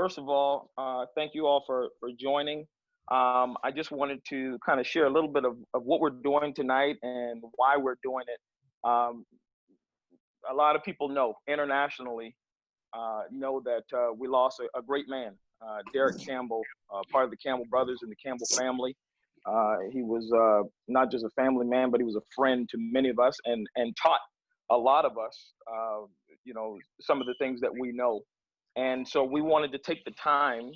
first of all, thank you all for joining. I just wanted to kind of share a little bit of what we're doing tonight and why we're doing it. A lot of people know internationally, know that we lost a great man, Darick Campbell, part of the Campbell Brothers and the Campbell family. He was not just a family man, but he was a friend to many of us and taught a lot of us, you know, some of the things that we know. And so we wanted to take the time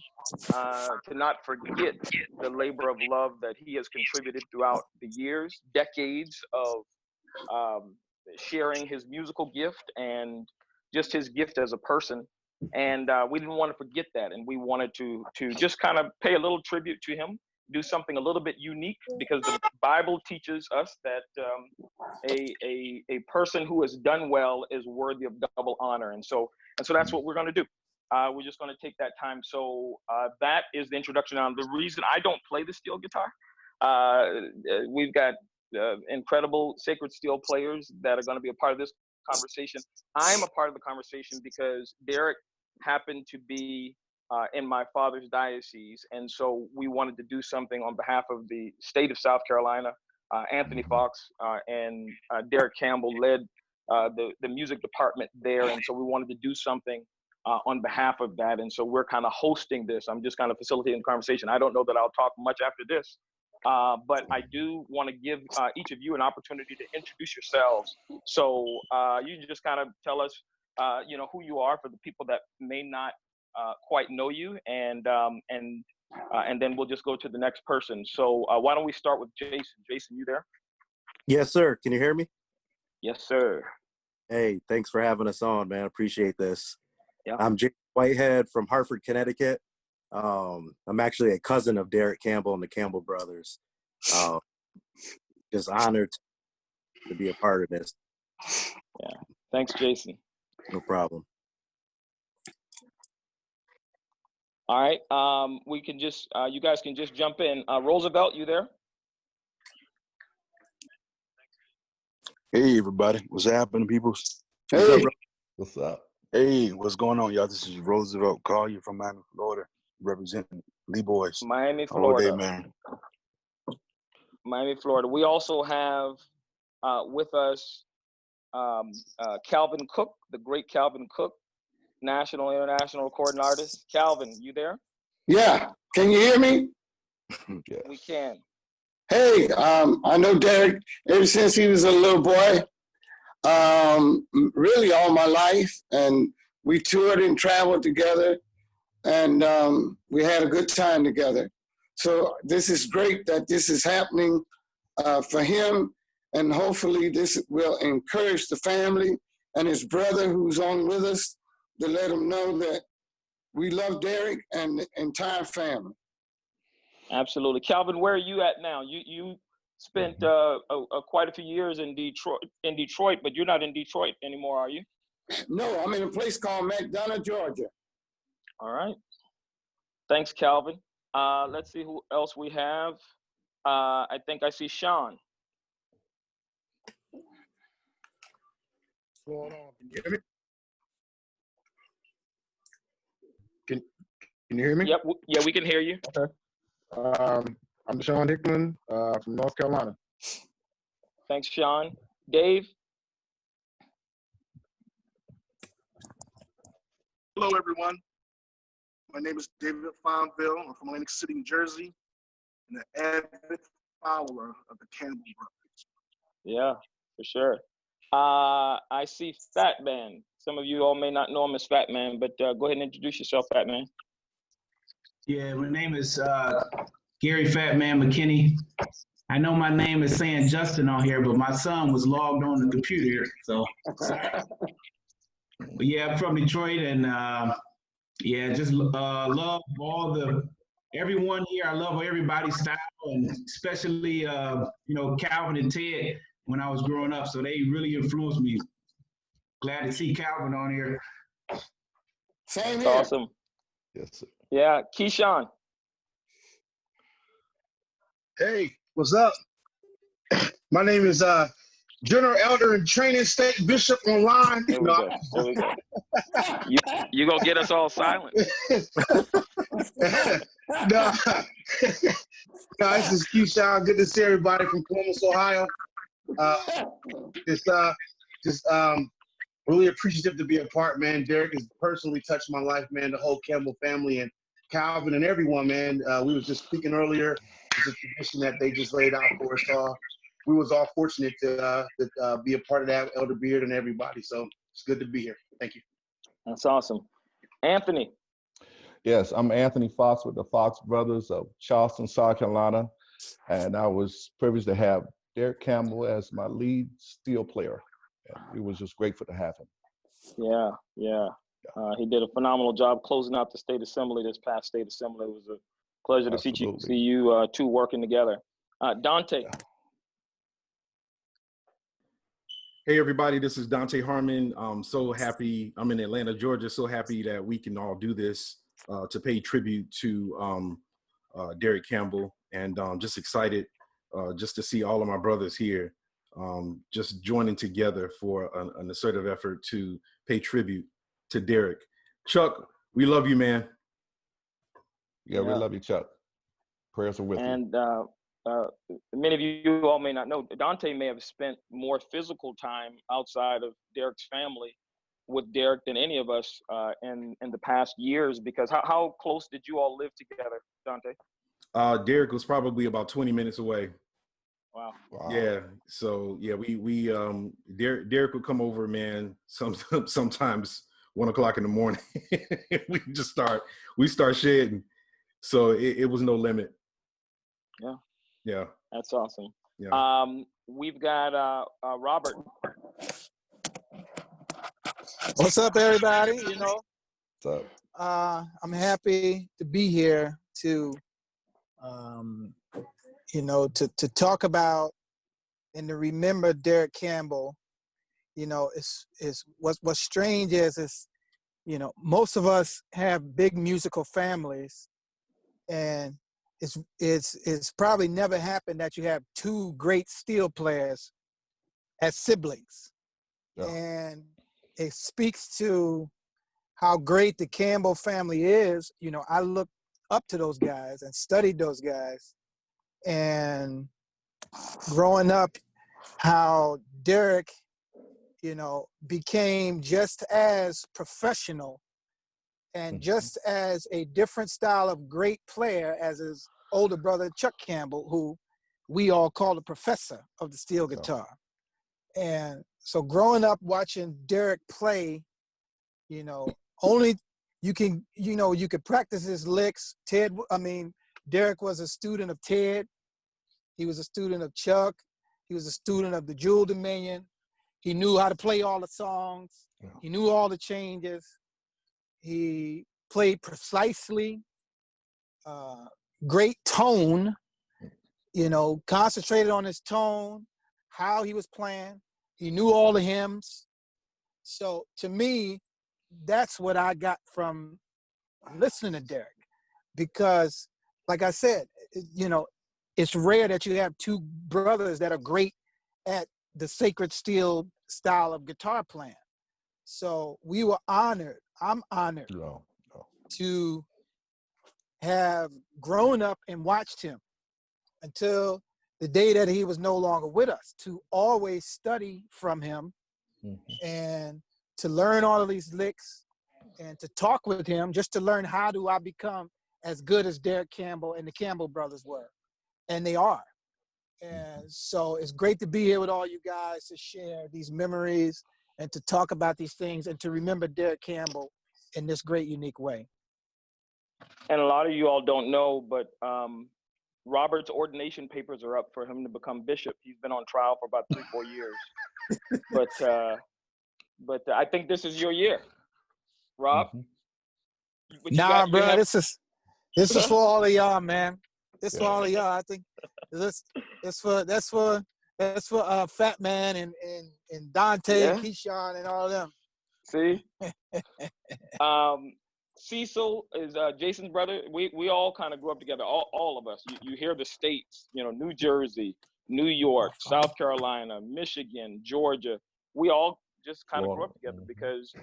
to not forget the labor of love that he has contributed throughout the years, decades of sharing his musical gift and just his gift as a person. And we didn't want to forget that. And we wanted to just kind of pay a little tribute to him, do something a little bit unique, because the Bible teaches us that a person who has done well is worthy of double honor. And so that's what we're going to do. We're just going to take that time. So that is the introduction. Now, the reason I don't play the steel guitar, we've got incredible sacred steel players that are going to be a part of this conversation. I'm a part of the conversation because Darick happened to be in my father's diocese. And so we wanted to do something on behalf of the state of South Carolina. Anthony Fox and Darick Campbell led the music department there. And so we wanted to do something on behalf of that. And so we're kind of hosting this. I'm just kind of facilitating the conversation. I don't know that I'll talk much after this, but I do want to give each of you an opportunity to introduce yourselves. So you just kind of tell us, you know, who you are for the people that may not quite know you, and then we'll just go to the next person. So why don't we start with Jason? Jason, you there? Yes, sir. Can you hear me? Yes, sir. Hey, thanks for having us on, man. Appreciate this. Yeah. I'm Jason Whitehead from Hartford, Connecticut. I'm actually a cousin of Darick Campbell and the Campbell Brothers. Just honored to be a part of this. Yeah. Thanks, Jason. No problem. All right. We can just, you guys can just jump in. Roosevelt, you there? Hey, everybody. What's happening, people? Hey. What's up? Hey, what's going on, y'all? This is Roosevelt Collier from Miami, Florida, representing Lee Boys. Miami, Florida. All day, man. Miami, Florida. We also have with us Calvin Cooke, the great Calvin Cooke, national, international recording artist. Calvin, you there? Yeah. Can you hear me? Yes. We can. Hey, I know Darick ever since he was a little boy, really all my life. And we toured and traveled together, and we had a good time together. So this is great that this is happening for him. And hopefully this will encourage the family and his brother who's on with us, to let him know that we love Darick and the entire family. Absolutely. Calvin, where are you at now? You spent quite a few years in Detroit, but you're not in Detroit anymore, are you? No, I'm in a place called McDonough, Georgia. All right. Thanks, Calvin. Let's see who else we have. I think I see Sean. What's going on? Can you hear me? Can you hear me? Yep. Yeah, we can hear you. Okay. I'm Sean Hickman from North Carolina. Thanks, Sean. Dave? Hello, everyone. My name is David Fonville. I'm from Atlantic City, New Jersey, and an avid follower of the Campbell Brothers. Yeah, for sure. I see Fat Man. Some of you all may not know him as Fat Man, but go ahead and introduce yourself, Fat Man. Yeah, my name is Gary Fat Man McKinney. I know my name is saying Justin on here, but my son was logged on the computer, so. But yeah, I'm from Detroit, and yeah, just love everyone here. I love everybody's style, and especially you know, Calvin and Ted when I was growing up, so they really influenced me. Glad to see Calvin on here. Same That's here. awesome. Yes, sir. Yeah, Keyshawn. Hey, what's up? My name is General Elder and Training State Bishop Online. There we go. There we go. You gonna get us all silent. No, no, this is Keyshawn. Good to see everybody from Columbus, Ohio. Just really appreciative to be a part, man. Darick has personally touched my life, man. The whole Campbell family and Calvin and everyone, man. We was just speaking earlier. It's a tradition that they just laid out for us all. We was all fortunate to be a part of that, Elder Beard and everybody. So it's good to be here. Thank you. That's awesome. Anthony. Yes, I'm Anthony Fox with the Fox Brothers of Charleston, South Carolina, and I was privileged to have Darick Campbell as my lead steel player. And it was just grateful to have him. Yeah. He did a phenomenal job closing out the State Assembly, this past State Assembly. It was a pleasure to see you two working together. Dante. Hey everybody, this is Dante Harmon. I'm so happy, I'm in Atlanta, Georgia, so happy that we can all do this to pay tribute to Darick Campbell, and just excited just to see all of my brothers here just joining together for an assertive effort to pay tribute to Darick. Chuck, we love you, man. Yeah, we love you, Chuck. Prayers are with you. And many of you all may not know, Dante may have spent more physical time outside of Darick's family with Darick than any of us in the past years, because how close did you all live together, Dante? Darick was probably about 20 minutes away. Wow. Yeah. So yeah, Darick would come over, man, sometimes 1 o'clock in the morning. we start shedding. So it was no limit. Yeah. That's awesome. Yeah. We've got Robert. What's up, everybody? You know, What's up? I'm happy to be here to, to talk about and to remember Darick Campbell. You know, it's what's strange is most of us have big musical families, and it's probably never happened that you have two great steel players as siblings. Yeah. And it speaks to how great the Campbell family is. You know, I looked up to those guys and studied those guys. And growing up, how Darick, became just as professional and just as a different style of great player as his older brother, Chuck Campbell, who we all call the professor of the steel guitar. And so growing up watching Darick play, only you could practice his licks. Darick was a student of Ted. He was a student of Chuck. He was a student of the Jewel Dominion. He knew how to play all the songs. Yeah. He knew all the changes. He played precisely, great tone, concentrated on his tone, how he was playing. He knew all the hymns. So to me, that's what I got from listening to Darick, because like I said, it's rare that you have two brothers that are great at the sacred steel style of guitar playing. So we were honored. I'm honored to have grown up and watched him until the day that he was no longer with us, to always study from him and to learn all of these licks and to talk with him just to learn how do I become as good as Darick Campbell and the Campbell brothers were. And they are. And so it's great to be here with all you guys to share these memories and to talk about these things and to remember Darick Campbell in this great, unique way. And a lot of you all don't know, but Robert's ordination papers are up for him to become bishop. He's been on trial for about 3-4 years. But I think this is your year, Rob. Nah, bro, this is for all of y'all, man. This for all of y'all. I think that's for Fat Man and Dante and Keyshawn and all of them. See, Cecil is Jason's brother. We all kind of grew up together. All of us. You hear the states. New Jersey, New York, South Carolina, Michigan, Georgia. We all just kind of grew up together because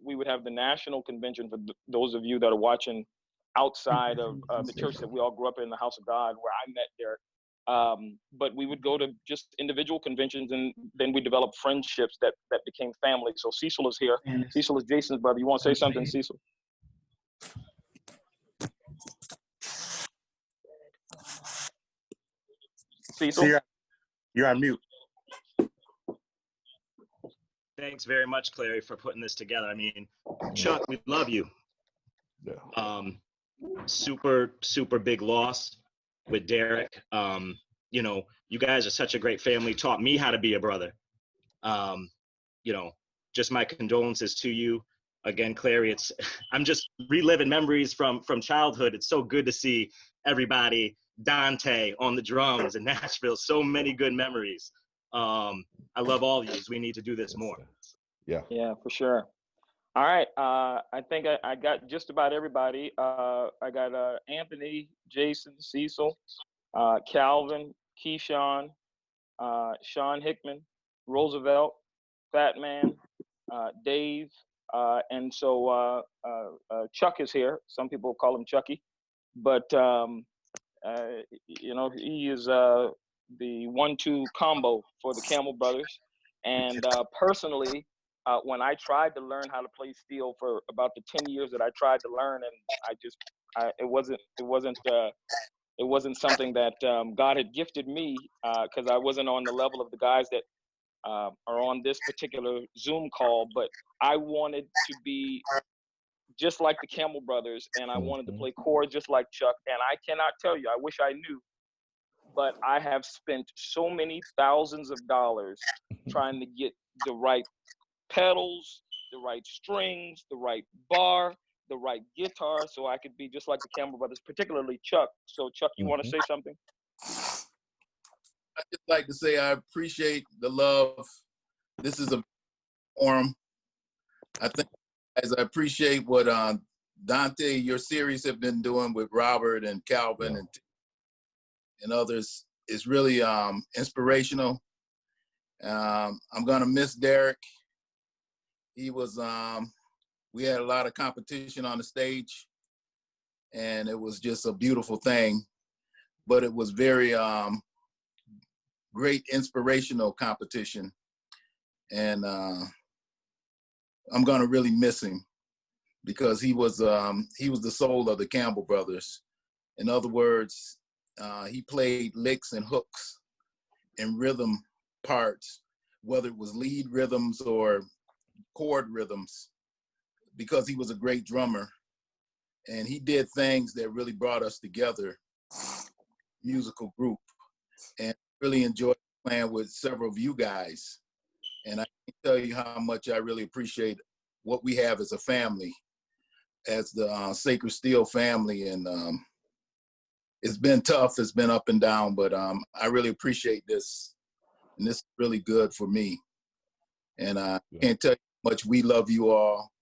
we would have the national convention for those of you that are watching outside of the church that we all grew up in, the House of God, where I met Darick. But we would go to just individual conventions, and then we developed friendships that became family. So Cecil is here. Cecil is Jason's brother. You want to say something, Cecil? Cecil? You're on mute. Thanks very much, Clary, for putting this together. I mean, Chuck, we love you. Yeah. Super, super big loss with Darick. You guys are such a great family, taught me how to be a brother. Just my condolences to you. Again, Clary, I'm just reliving memories from childhood. It's so good to see everybody, Dante on the drums in Nashville, so many good memories. I love all of you. We need to do this more. Yeah, for sure. All right. I think I got just about everybody. I got Anthony, Jason, Cecil, Calvin, Keyshawn, Sean Hickman, Roosevelt, Fat Man, Dave, and so Chuck is here. Some people call him Chucky, but he is the 1-2 combo for the Campbell Brothers. And personally, when I tried to learn how to play steel for about the 10 years that I tried to learn, and it wasn't something that God had gifted me, because I wasn't on the level of the guys that are on this particular Zoom call, but I wanted to be just like the Campbell Brothers, and I wanted to play chords just like Chuck. And I cannot tell you, I wish I knew, but I have spent so many thousands of dollars trying to get the right pedals, the right strings, the right bar, the right guitar, so I could be just like the Campbell Brothers, particularly Chuck. So Chuck, you want to say something? I'd just like to say I appreciate the love. This is a forum. I think as I appreciate what Dante, your series have been doing with Robert and Calvin and others is really inspirational. I'm gonna miss Darick. He was, we had a lot of competition on the stage, and it was just a beautiful thing, but it was very great inspirational competition. And I'm gonna really miss him because he was the soul of the Campbell Brothers. In other words, he played licks and hooks and rhythm parts, whether it was lead rhythms or chord rhythms, because he was a great drummer. And he did things that really brought us together, musical group, and really enjoyed playing with several of you guys. And I can tell you how much I really appreciate what we have as a family, as the Sacred Steel family. And it's been tough, it's been up and down, but I really appreciate this. And this is really good for me. And I can't tell you how much we love you all.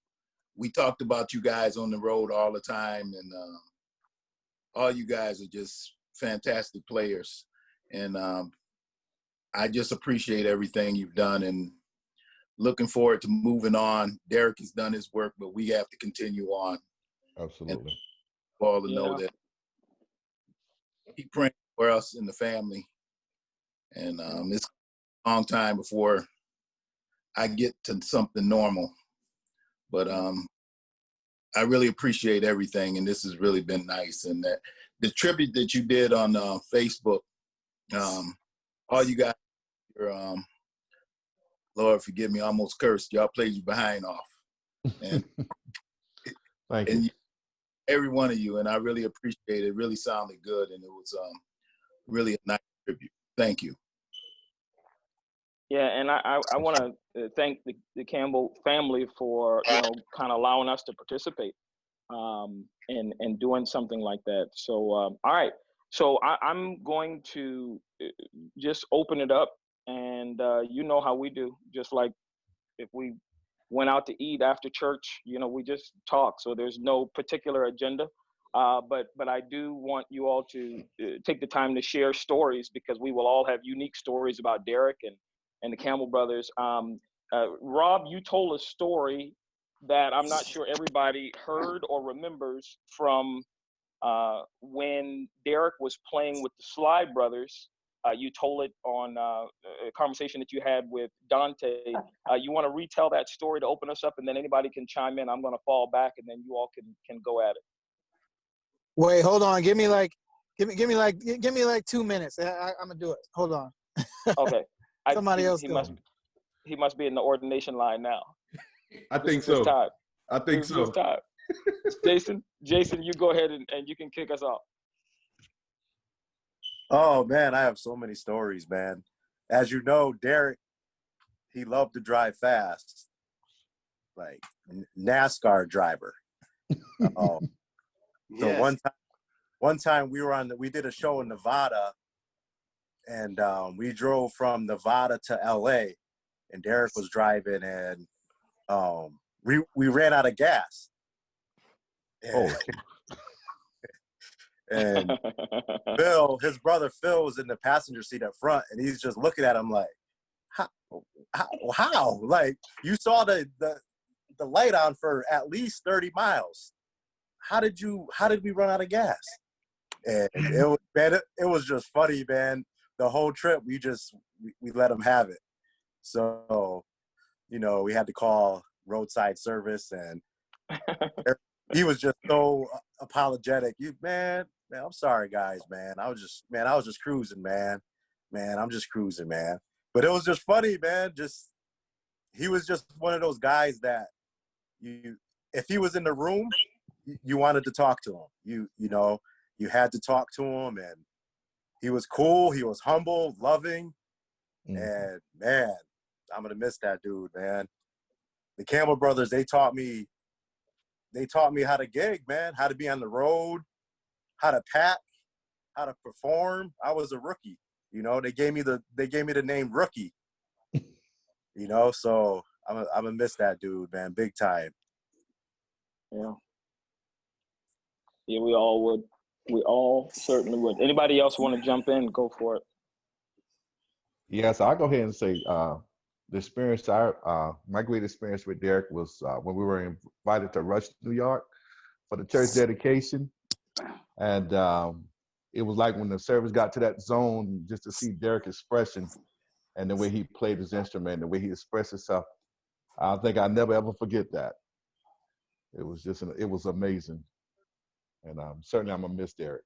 We talked about you guys on the road all the time, and all you guys are just fantastic players. And I just appreciate everything you've done, and looking forward to moving on. Darick has done his work, but we have to continue on. Absolutely. And all to know that keep praying for us in the family. And it's a long time before I get to something normal. But I really appreciate everything, and this has really been nice. And that the tribute that you did on Facebook, all you guys, Lord forgive me, I almost cursed. Y'all played you behind off, and Thank you. Every one of you, and I really appreciate it. It really sounded good, and it was really a nice tribute. Thank you. Yeah, and I want to thank the Campbell family for kind of allowing us to participate in doing something like that. So all right, so I'm going to just open it up, and you know how we do. Just like if we went out to eat after church, we just talk. So there's no particular agenda. But I do want you all to take the time to share stories, because we will all have unique stories about Darick and the Campbell Brothers. Rob, you told a story that I'm not sure everybody heard or remembers from when Darick was playing with the Sly Brothers. You told it on a conversation that you had with Dante. You want to retell that story to open us up, and then anybody can chime in. I'm going to fall back, and then you all can go at it. Wait, hold on. Give me like 2 minutes. I'm gonna do it. Hold on. Okay. Somebody else he go. He must be in the ordination line now. I think This is so. time. I think This is so. his time. Jason, you go ahead and you can kick us off. Oh man, I have so many stories, man. As you know, Darick, he loved to drive fast, like NASCAR driver. So Yes. one time we did a show in Nevada, and we drove from Nevada to LA, and Darick was driving, and we ran out of gas. And Phil, his brother Phil, was in the passenger seat up front, and he's just looking at him like, how? Like, you saw the light on for at least 30 miles. How did we run out of gas? And it was just funny, man. The whole trip, we let him have it. So, we had to call roadside service, and he was just so apologetic. Man, I'm sorry, guys, man. I was just cruising, man. I'm just cruising, man. But it was just funny, man. He was just one of those guys that if he was in the room, you wanted to talk to him. You had to talk to him, and he was cool. He was humble, loving, and man, I'm gonna miss that dude, man. The Campbell Brothers, they taught me how to gig, man, how to be on the road, how to pack, how to perform. I was a rookie, they gave me the name Rookie, so I'm gonna miss that dude, man, big time. Yeah, we all would. We all certainly would. Anybody else want to jump in? Go for it. Yes, I'll go ahead and say the experience, my great experience with Darick was when we were invited to Rush, New York for the church dedication. And it was like when the service got to that zone, just to see Darick's expression and the way he played his instrument, the way he expressed himself. I think I'll never, ever forget that. It was amazing. And certainly I'm going to miss Darick.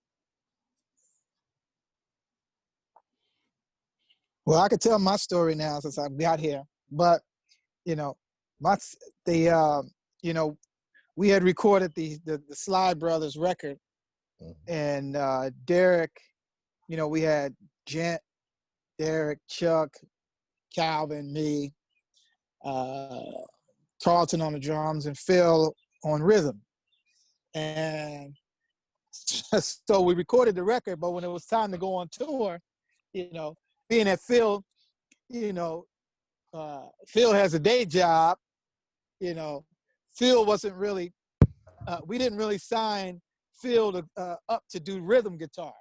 Well, I could tell my story now since I got here, but we had recorded the Sly Brothers record, and Darick, we had Gent, Darick, Chuck, Calvin, me, Carlton on the drums, and Phil on rhythm, and so we recorded the record. But when it was time to go on tour, being that Phil, Phil has a day job, Phil wasn't really, we didn't really sign Phil up to do rhythm guitar.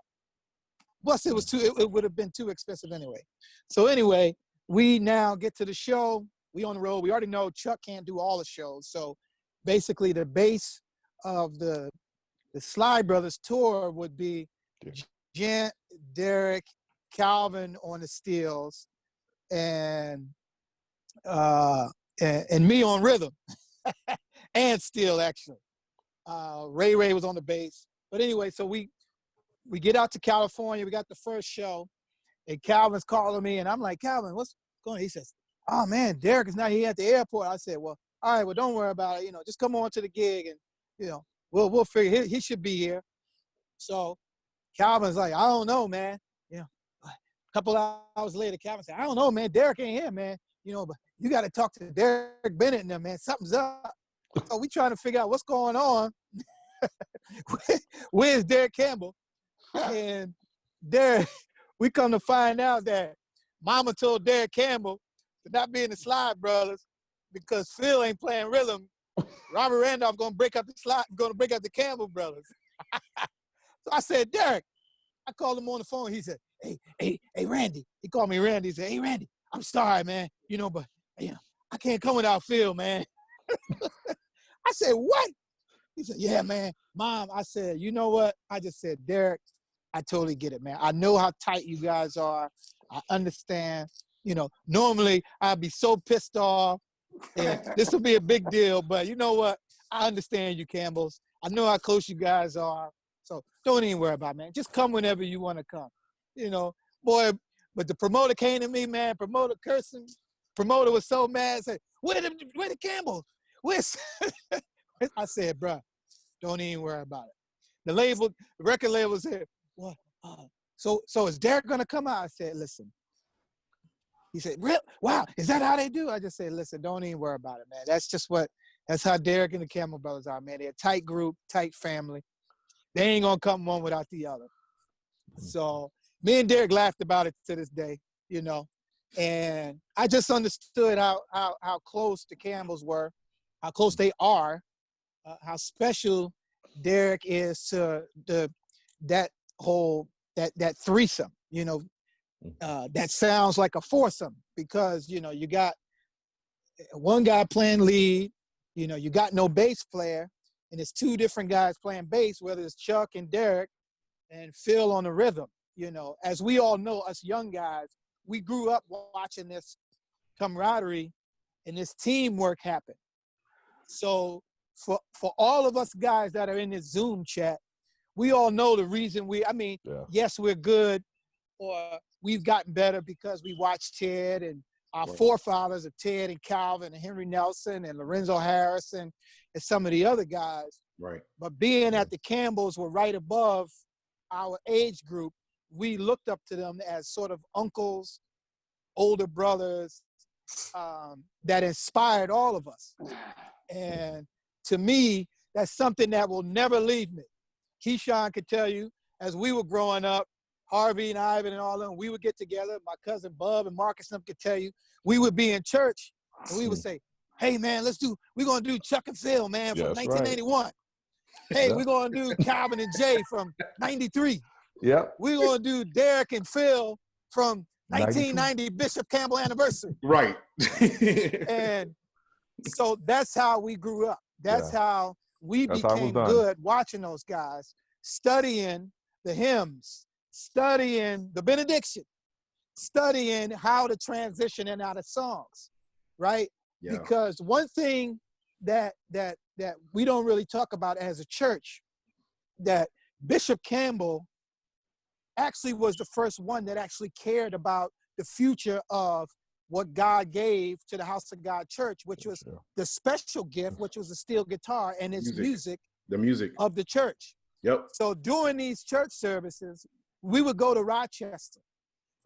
Plus it would have been too expensive anyway. So anyway, we now get to the show, we on the road. We already know Chuck can't do all the shows. So basically the base of the Sly Brothers tour would be Gent, Darick, Calvin on the steels, and me on rhythm and steel, actually. Ray was on the bass. But anyway, so we get out to California. We got the first show, and Calvin's calling me, and I'm like, Calvin, what's going on? He says, oh man, Darick is not here at the airport. I said, well, all right, well, don't worry about it. Just come on to the gig, and we'll figure. He should be here. So Calvin's like, I don't know, man. A couple hours later, Calvin said, I don't know, man. Darick ain't here, man. But you got to talk to Darick Bennett and them, man. Something's up. So we trying to figure out what's going on. Where's Darick Campbell? And we come to find out that Mama told Darick Campbell to not be in the Sly Brothers because Phil ain't playing rhythm. Robert Randolph gonna break up the Campbell Brothers. So I said, Darick. I called him on the phone. He said, hey, Randy. He called me Randy. He said, hey, Randy, I'm sorry, man. But I can't come without Phil, man. I said, what? He said, yeah, man, Mom. I said, you know what? I just said, Darick, I totally get it, man. I know how tight you guys are. I understand. You know, normally I'd be so pissed off and this will be a big deal, but you know what? I understand you, Campbells. I know how close you guys are. So don't even worry about it, man. Just come whenever you want to come. You know, boy, but the promoter came to me, man, promoter cursing. Promoter was so mad, said, where the Campbells? Where's I said, bruh, don't even worry about it. The record label said, what? So is Darick gonna come out? I said, listen. He said, wow, is that how they do? I just said, listen, don't even worry about it, man. That's how Darick and the Campbell Brothers are, man. They're a tight group, tight family. They ain't gonna come one without the other. So me and Darick laughed about it to this day, you know. And I just understood how close the Campbells were, how close they are, how special Darick is to that threesome, you know. That sounds like a foursome because, you know, you got one guy playing lead, you know, you got no bass player, and it's two different guys playing bass, whether it's Chuck and Darick and Phil on the rhythm. You know, as we all know, us young guys, we grew up watching this camaraderie and this teamwork happen. So for all of us guys that are in this Zoom chat, we all know the reason yes, we're good, or we've gotten better because we watched Ted and our forefathers of Ted and Calvin and Henry Nelson and Lorenzo Harrison and some of the other guys. Right. But being that the Campbells were right above our age group, we looked up to them as sort of uncles, older brothers, that inspired all of us. And to me, that's something that will never leave me. Keyshawn could tell you, as we were growing up, Harvey and Ivan and all of them, we would get together. My cousin Bub and Marcus and them could tell you, we would be in church and we would say, hey man, we're gonna do Chuck and Phil, man, from 1981. Right. Hey, we're gonna do Calvin and Jay from 93. Yep. We're gonna do Darick and Phil from 1990 Bishop Campbell anniversary. Right. And so that's how we grew up. That's how we became good watching those guys, studying the hymns, studying the benediction, studying how to transition in out of songs, right? Yeah. Because one thing that we don't really talk about as a church, that Bishop Campbell actually was the first one that actually cared about the future of what God gave to the House of God Church, which was the special gift, which was the steel guitar and its music, the music of the church. Yep. So during these church services, we would go to Rochester,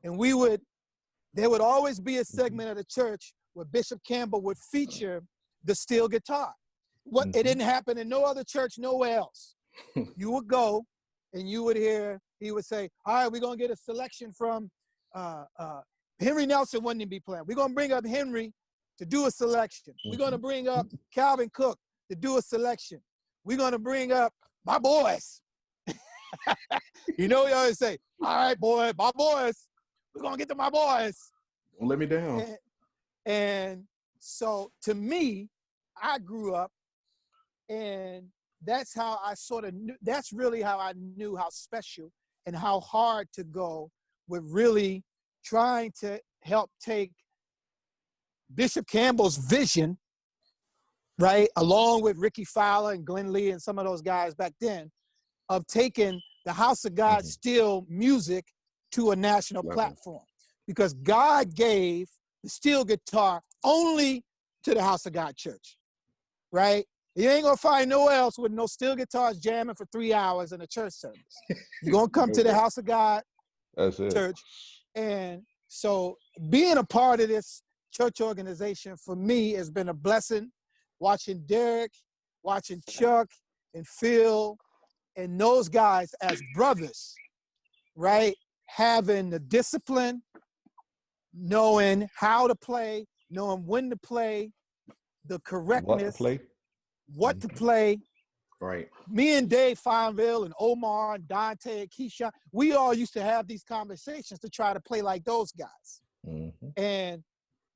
and there would always be a segment of the church where Bishop Campbell would feature the steel guitar. It didn't happen in no other church, nowhere else. You would go, and you would hear, he would say, all right, we're going to get a selection from Henry Nelson wouldn't even be playing. We're going to bring up Henry to do a selection. We're going to bring up Calvin Cooke to do a selection. We're going to bring up my boys. You know, we always say, all right, boy, my boys. We're going to get to my boys. Don't let me down. And so to me, I grew up, and that's how I sort of knew, that's really how I knew how special and how hard to go with really trying to help take Bishop Campbell's vision, right, along with Ricky Fowler and Glenn Lee and some of those guys back then, of taking the House of God steel music to a national platform. Because God gave the steel guitar only to the House of God Church, right? You ain't gonna find nowhere else with no steel guitars jamming for 3 hours in a church service. You're gonna come to the House of God Church. And so being a part of this church organization for me has been a blessing. Watching Darick, watching Chuck and Phil and those guys as brothers, right? Having the discipline, knowing how to play, knowing when to play, the correctness, what to play. Right. Me and Dave Fonville and Omar and Dante and Keyshawn, we all used to have these conversations to try to play like those guys. And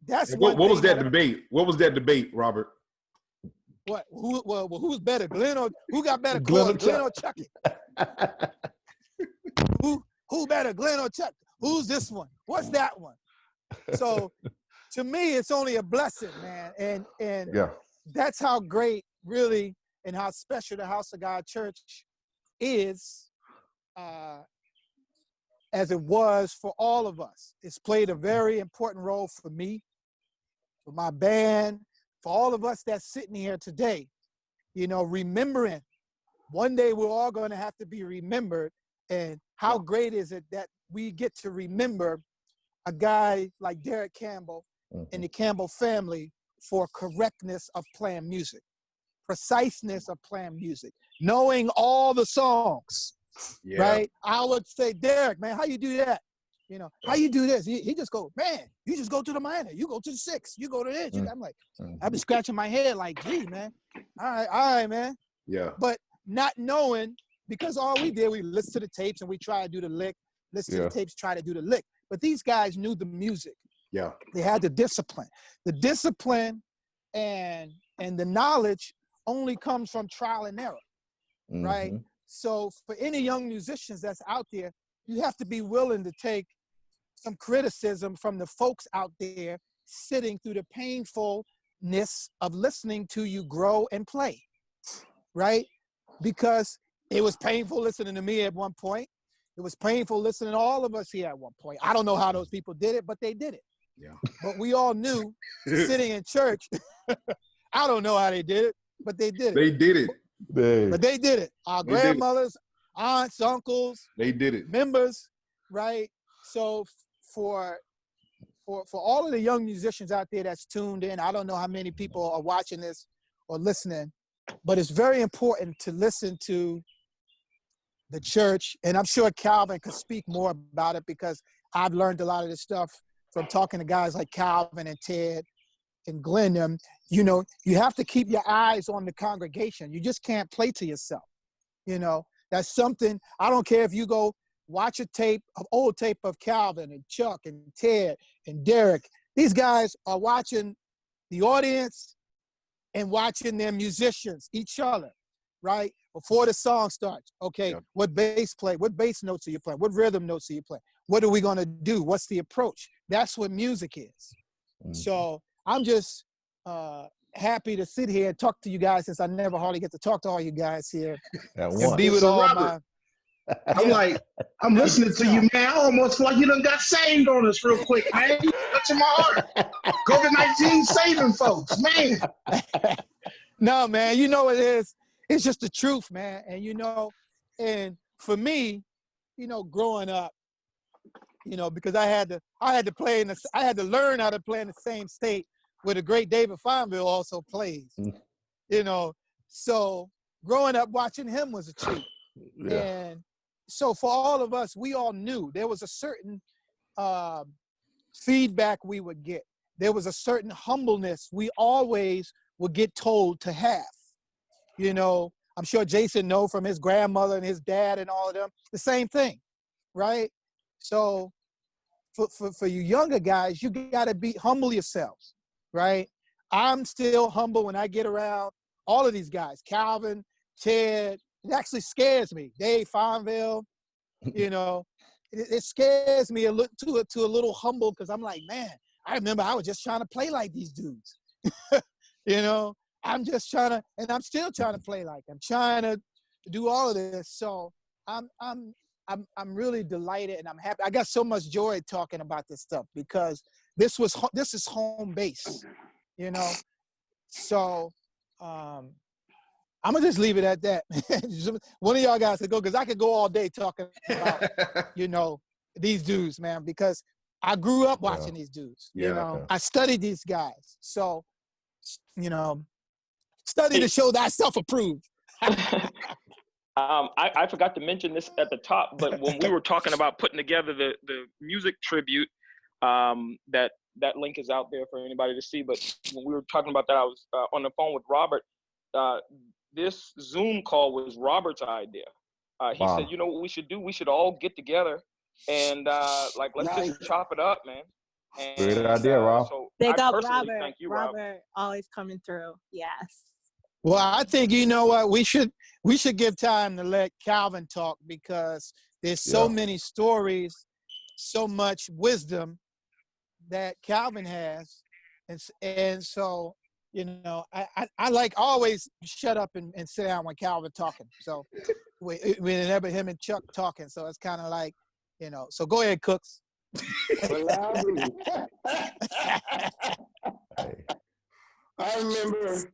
that's what was that debate? What was that debate, Robert? What? Who's better, Glenn or who got better Glenn chords, Glenn or Chucky? Who better, Glenn or Chuck? Who's this one? What's that one? So to me, it's only a blessing, man. And Yeah. that's how great, really, and how special the House of God Church is, as it was for all of us. It's played a very important role for me, for my band, for all of us that's sitting here today, you know, remembering. One day we're all going to have to be remembered. And how great is it that we get to remember a guy like Darick Campbell and the Campbell family for correctness of playing music, preciseness of playing music, knowing all the songs, right? I would say, Darick, man, how you do that? You know, how you do this? He just go, man, you just go to the minor, you go to the sixth, you go to this. I'm like, I've been scratching my head like, gee, man, all right, man. Yeah. But not knowing, because all we did, we listened to the tapes and we try to do the lick, listen to the tapes, try to do the lick. But these guys knew the music. Yeah. They had the discipline. The discipline and the knowledge only comes from trial and error, right? So for any young musicians that's out there, you have to be willing to take some criticism from the folks out there sitting through the painfulness of listening to you grow and play, right? Because it was painful listening to me at one point. It was painful listening to all of us here at one point. I don't know how those people did it, but they did it. Yeah. But we all knew sitting in church, I don't know how they did it, but they did it. They did it. But they did it. Our grandmothers, aunts, uncles, they did it. Members, right? So for all of the young musicians out there that's tuned in, I don't know how many people are watching this or listening, but it's very important to listen to the church. And I'm sure Calvin could speak more about it because I've learned a lot of this stuff from talking to guys like Calvin and Ted and Glenn. You know, you have to keep your eyes on the congregation. You just can't play to yourself. You know, that's something, I don't care if you go watch a tape, an old tape of Calvin and Chuck and Ted and Darick. These guys are watching the audience and watching their musicians, each other, right? Before the song starts, okay, what bass notes are you playing? What rhythm notes are you playing? What are we gonna do? What's the approach? That's what music is. So I'm just happy to sit here and talk to you guys since I never hardly get to talk to all you guys here and be with So all Robert, I'm listening to you, man. I almost feel like you done got saved on us real quick, man. You touching my heart. COVID-19 saving folks, man. No, man, you know it is. It's just the truth, man. And you know, and for me, you know, growing up, you know, because I had to learn how to play in the same state where the great David Fonville also plays. You know, so growing up watching him was a treat. And so for all of us, we all knew there was a certain feedback we would get. There was a certain humbleness we always would get told to have. You know, I'm sure Jason know from his grandmother and his dad and all of them, the same thing, right? So for you younger guys, you got to be humble yourselves, right? I'm still humble when I get around all of these guys, Calvin, Ted. It actually scares me. Dave Fonville, you know, it scares me a little humble because I'm like, man, I remember I was just trying to play like these dudes. You know, I'm just trying to, and I'm still trying to play like I'm trying to do all of this. So I'm really delighted and I'm happy. I got so much joy talking about this stuff because this is home base, you know. So I'm gonna just leave it at that. One of y'all guys could go because I could go all day talking about you know, these dudes, man, because I grew up watching these dudes. You know, I studied these guys. So, you know, study to show thyself approved. I forgot to mention this at the top, but when we were talking about putting together the music tribute, that link is out there for anybody to see. But when we were talking about that, I was on the phone with Robert. This Zoom call was Robert's idea. He said, you know what we should do? We should all get together and let's just chop it up, man. Great idea, Rob. So Big I up personally Robert. thank you, Rob. Robert always coming through. Yes. Well, I think, you know what, we should give time to let Calvin talk, because there's so many stories, so much wisdom that Calvin has. And so, you know, I like always shut up and sit down when Calvin talking. So whenever him and Chuck talking, so it's kind of like, you know, so go ahead, Cooks. I remember,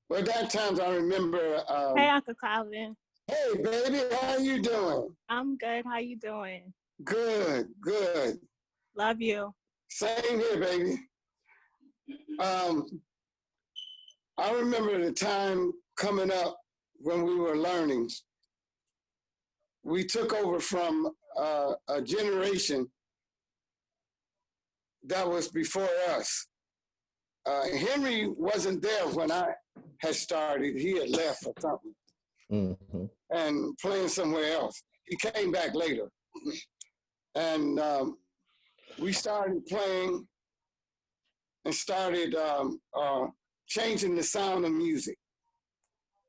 well, that times I remember. Hey, Uncle Calvin. Hey, baby, how you doing? I'm good. How you doing? Good, good. Love you. Same here, baby. I remember the time coming up when we were learning. We took over from a generation that was before us. Henry wasn't there when I had started. He had left or something and playing somewhere else. He came back later. And we started playing and started changing the sound of music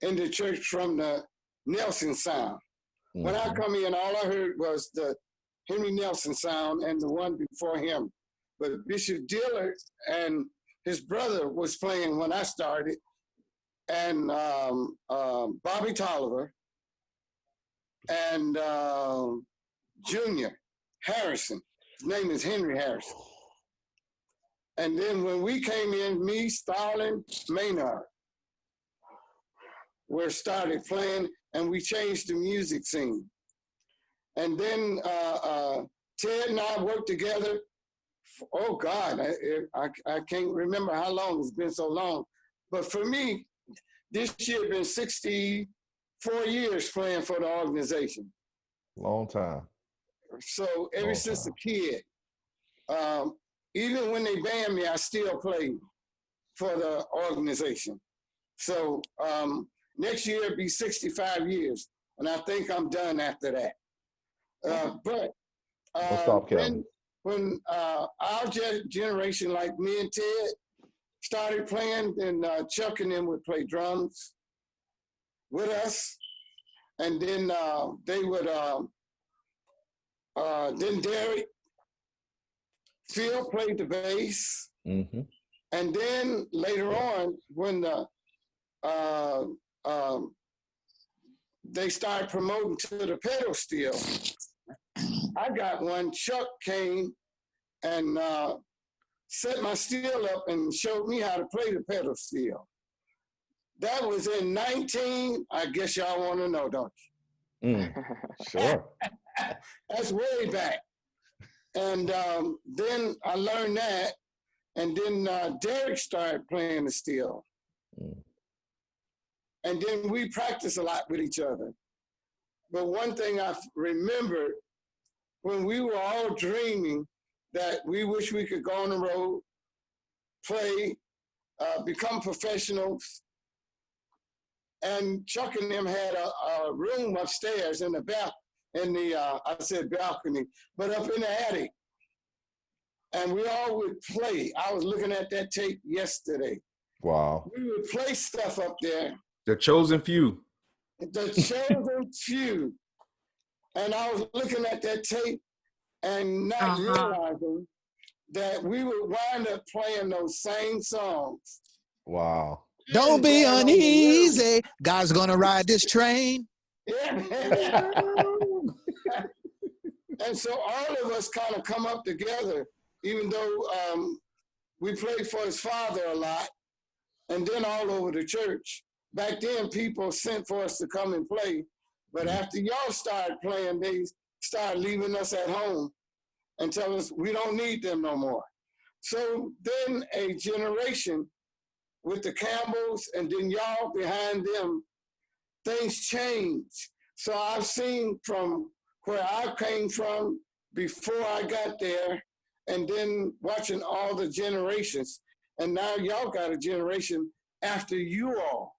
in the church from the Nelson sound. When I come in, all I heard was the Henry Nelson sound and the one before him. But Bishop Dillard and his brother was playing when I started, and Bobby Tolliver and Junior Harrison. His name is Henry Harrison. And then when we came in, me, Starlin, Maynard, we started playing, and we changed the music scene. And then Ted and I worked together. Oh God, I can't remember how long. It's been so long. But for me, this year been 64 years playing for the organization. Long time. So ever since a kid, even when they banned me, I still played for the organization. So next year it'll be 65 years, and I think I'm done after that. But Don't stop, Calvin. when our generation, like me and Ted, started playing, then Chuck and them would play drums with us, and then they would, then Darick, Phil played the bass, and then later on, when they started promoting to the pedal steel, I got one. Chuck came and set my steel up and showed me how to play the pedal steel. That was in 19, I guess y'all want to know, don't you? Sure. That's way back. And then I learned that, and then Darick started playing the steel. And then we practiced a lot with each other. But one thing I remember, when we were all dreaming that we wish we could go on the road, play, become professionals, and Chuck and them had a room upstairs in the I said balcony, but up in the attic. And we all would play. I was looking at that tape yesterday. Wow. We would play stuff up there. The chosen few. The chosen few. And I was looking at that tape and not realizing that we would wind up playing those same songs. Wow. Don't be uneasy. God's gonna ride this train. Yeah. And so all of us kind of come up together, even though we played for his father a lot, and then all over the church. Back then, people sent for us to come and play. But after y'all started playing, they started leaving us at home and tell us we don't need them no more. So then a generation with the Campbells and then y'all behind them, things change. So I've seen from where I came from before I got there, and then watching all the generations. And now y'all got a generation after you all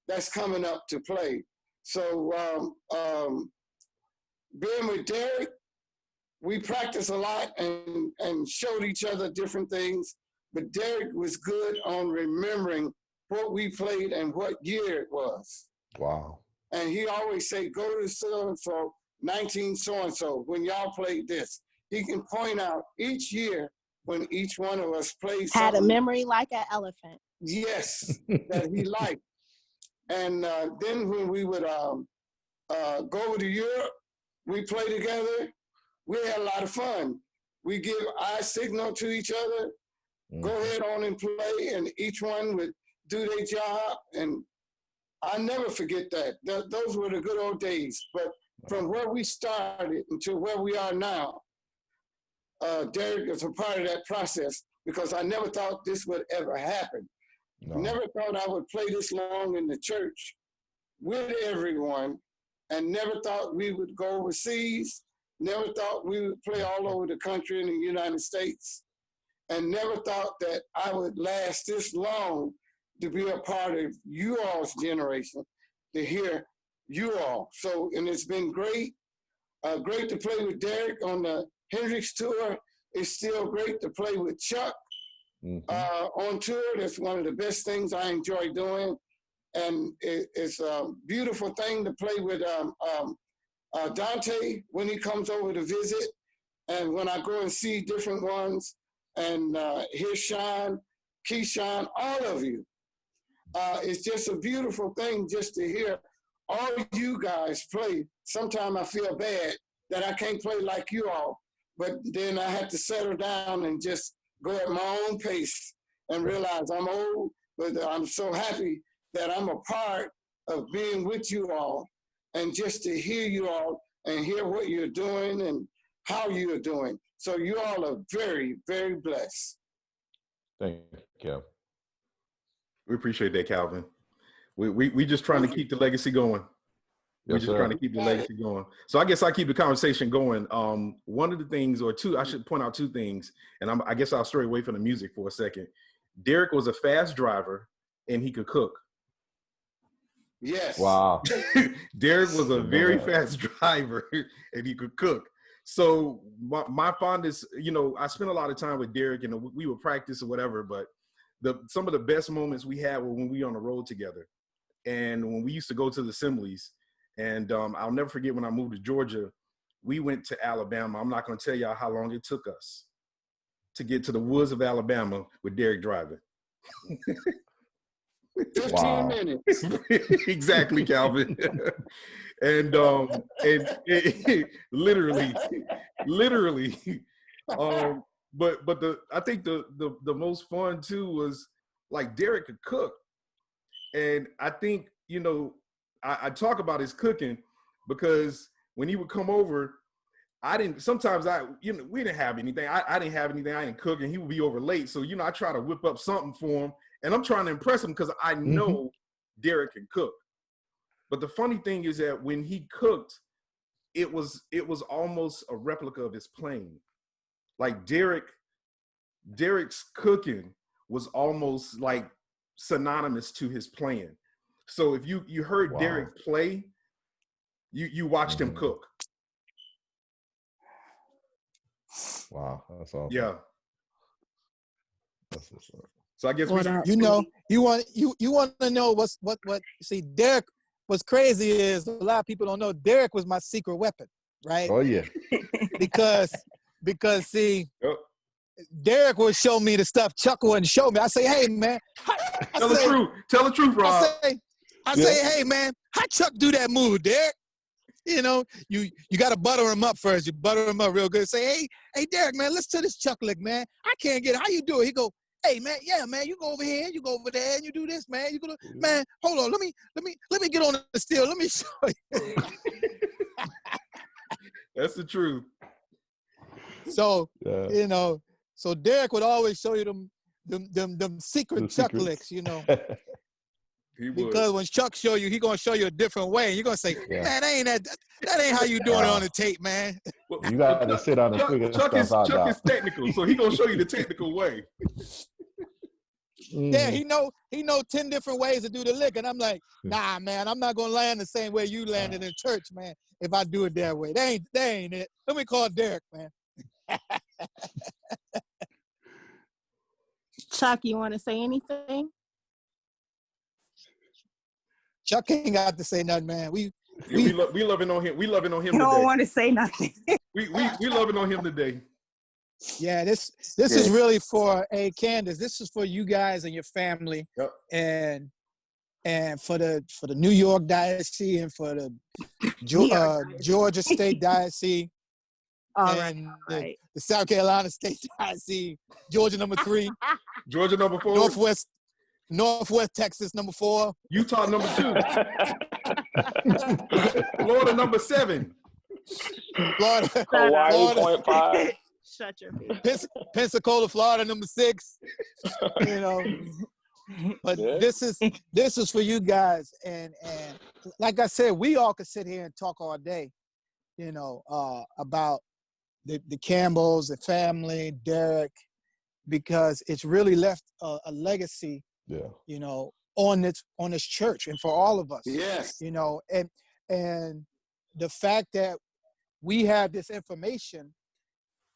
that's coming up to play. So being with Darick, we practiced a lot and showed each other different things, but Darick was good on remembering what we played and what year it was. Wow. And he always say, go to so-and-so, 19 so-and-so, when y'all played this. He can point out each year when each one of us played Had a something. memory like an elephant. Yes, that he liked. And then when we would go over to Europe, we play together. We had a lot of fun. We give eye signal to each other, go ahead on and play, and each one would do their job. And I never forget that. Those were the good old days. But from where we started until where we are now, Darick is a part of that process, because I never thought this would ever happen. No. Never thought I would play this long in the church with everyone, and never thought we would go overseas. Never thought we would play all over the country in the United States, and never thought that I would last this long to be a part of you all's generation, to hear you all. So, and it's been great. Great to play with Darick on the Hendrix tour. It's still great to play with Chuck on tour. That's one of the best things I enjoy doing. And it's a beautiful thing to play with Dante when he comes over to visit. And when I go and see different ones, and hear Sean, Keyshawn, all of you. It's just a beautiful thing just to hear all you guys play. Sometimes I feel bad that I can't play like you all, but then I have to settle down and just go at my own pace and realize I'm old, but I'm so happy that I'm a part of being with you all, and just to hear you all and hear what you're doing and how you're doing. So you all are very, very blessed. Thank you. We appreciate that, Calvin. We just trying to keep the legacy going. We're just trying to keep the legacy going. So I guess I keep the conversation going. One of the things, or two, I should point out two things, and I guess I'll stray away from the music for a second. Darick was a fast driver, and he could cook. Yes. Wow. Darick was a very fast driver, and he could cook. So my fondest, I spent a lot of time with Darick, and we would practice or whatever, but some of the best moments we had were when we were on the road together. And when we used to go to the assemblies, and I'll never forget when I moved to Georgia, we went to Alabama. I'm not going to tell y'all how long it took us to get to the woods of Alabama with Darick driving. 15 minutes. Exactly, Calvin. and literally. But I think the most fun too was, like, Darick could cook. And I think, I talk about his cooking because when he would come over, we didn't have anything. I didn't have anything. I didn't cook, and he would be over late. So, I try to whip up something for him, and I'm trying to impress him because I know Darick can cook. But the funny thing is that when he cooked, it was almost a replica of his playing. Like Darick's cooking was almost like synonymous to his playing. So if you heard Darick play, you watched him cook. Wow, that's awesome. Yeah. That's what's up. So I guess you want to know what see, Darick, what's crazy is a lot of people don't know Darick was my secret weapon, right? Oh yeah. because see, Darick would show me the stuff Chuck wouldn't show me. I say, hey man, tell the truth, Rob. I say, hey man, how Chuck do that move, Darick? You got to butter him up first. You butter him up real good. Say, hey, Darick, man, listen to this Chuck lick, man. I can't get it. How you do it? He go, hey, man, yeah, man, you go over here, you go over there, and you do this, man. You go, man, hold on, let me get on the steel. Let me show you. That's the truth. So, so Darick would always show you them secret Chuck licks, Because when Chuck show you, he gonna show you a different way. You're gonna say, man, that ain't how you doing it on the tape, man. You got to sit down and figure Chuck stuff out. Chuck is technical, so he gonna show you the technical way. Yeah, he know 10 different ways to do the lick, and I'm like, nah, man, I'm not gonna land the same way you landed in church, man. If I do it that way, that ain't it. Let me call Darick, man. Chuck, you want to say anything? Chuck ain't got to say nothing, man. We loving on him. We loving on him You today. don't want to say nothing. we loving on him today. Yeah, this is really for Candace. This is for you guys and your family, and for the New York diocese and for the Georgia State diocese, and the South Carolina State diocese, Georgia number 3, Georgia number 4, Northwest Texas number 4, Utah number 2, Florida number 7, Florida Hawaii 0.5. Shut your face. Pensacola, Florida number 6. You know, but this is for you guys, and like I said, we all could sit here and talk all day, you know, about the Campbells, the family, Darick, because it's really left a legacy, you know, on this church and for all of us. Yes. You know, and the fact that we have this information,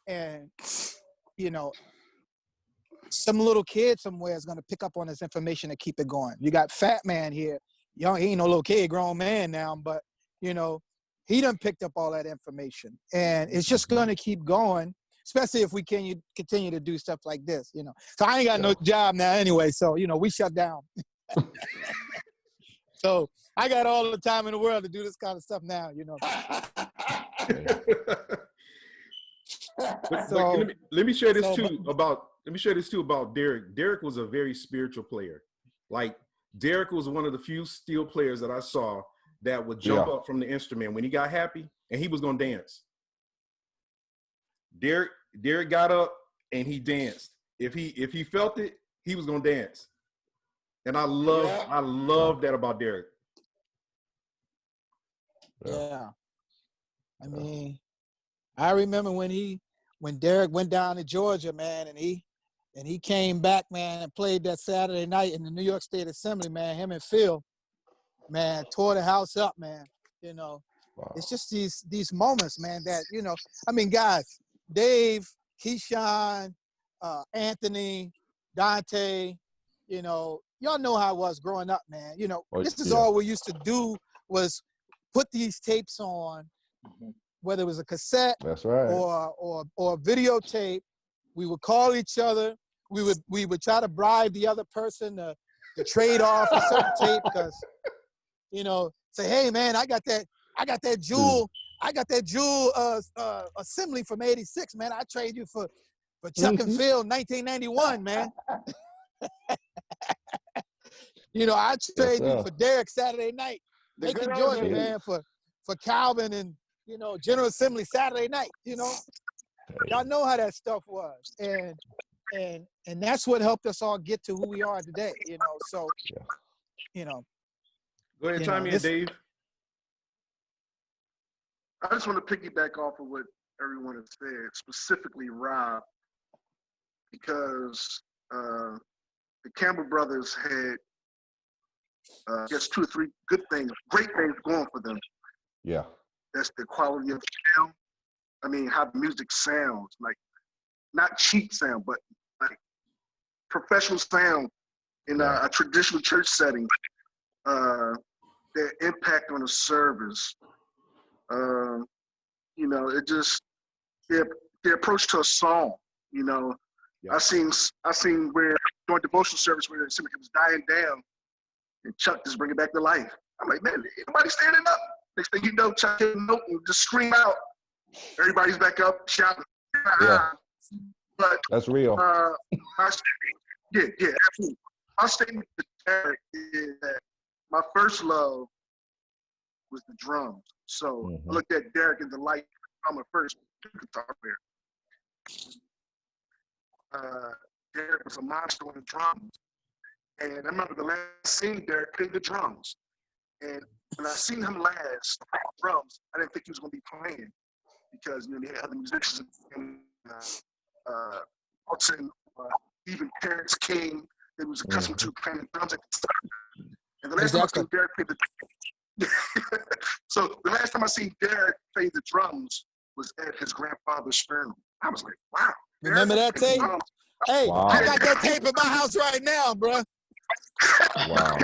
and you know, some little kid somewhere is gonna pick up on this information and keep it going. You got Fat Man here. He ain't no little kid, grown man now, but you know, he done picked up all that information, and it's just gonna keep going, especially if we can continue to do stuff like this, you know. So I ain't got no job now anyway, so you know, we shut down. So I got all the time in the world to do this kind of stuff now, you know. So, let me share this too about Darick. Darick was a very spiritual player. Like, Darick was one of the few steel players that I saw that would jump up from the instrument when he got happy, and he was gonna dance. Darick got up and he danced. If he felt it, he was gonna dance. And I love that about Darick. Yeah. I mean, I remember when Darick went down to Georgia, man, and he came back, man, and played that Saturday night in the New York State Assembly, man. Him and Phil, man, tore the house up, man. You know, it's just these moments, man, that, you know, I mean, guys, Dave, Keyshawn, Anthony, Dante, you know, y'all know how I was growing up, man. You know, this is all we used to do was put these tapes on, whether it was a cassette or a videotape. We would call each other. We would try to bribe the other person to trade off a certain tape, because, you know, say, hey man, I got that Jewel assembly from '86, man. I trade you for Chuck and Phil 1991, man. You know, I trade you for Darick Saturday night. Macon, Georgia, man, for Calvin and, you know, General Assembly Saturday night, you know. Y'all know how that stuff was. And that's what helped us all get to who we are today, you know. So, you know. Go ahead, chime in, Dave. I just want to piggyback off of what everyone has said, specifically Rob, because the Campbell brothers had, I guess, 2 or 3 good things, great things going for them. Yeah. That's the quality of sound. I mean, how the music sounds, like not cheap sound, but like professional sound in a traditional church setting. Their impact on the service. You know, it just their approach to a song. You know, I seen where during devotional service where somebody was dying down, and Chuck just bring it back to life. I'm like, man, ain't nobody standing up. Next thing you know, Chuck hit a note and just scream out. Everybody's back up, shouting. Yeah. But that's real. Absolutely. My statement to Darick is that my first love was the drums. So I looked at Darick in the light. I'm a first guitar player. Darick was a monster on the drums. And I remember the last scene Darick played the drums. And when I seen him last play drums, I didn't think he was going to be playing, because, you know, they had other musicians, and even Terrence King, that was accustomed to playing drums at the time. And the last time I seen Darick play so the last time I seen Darick play the drums was at his grandfather's funeral. I was like, wow. Remember that tape? Hey, I got that tape in my house right now, bro. Wow.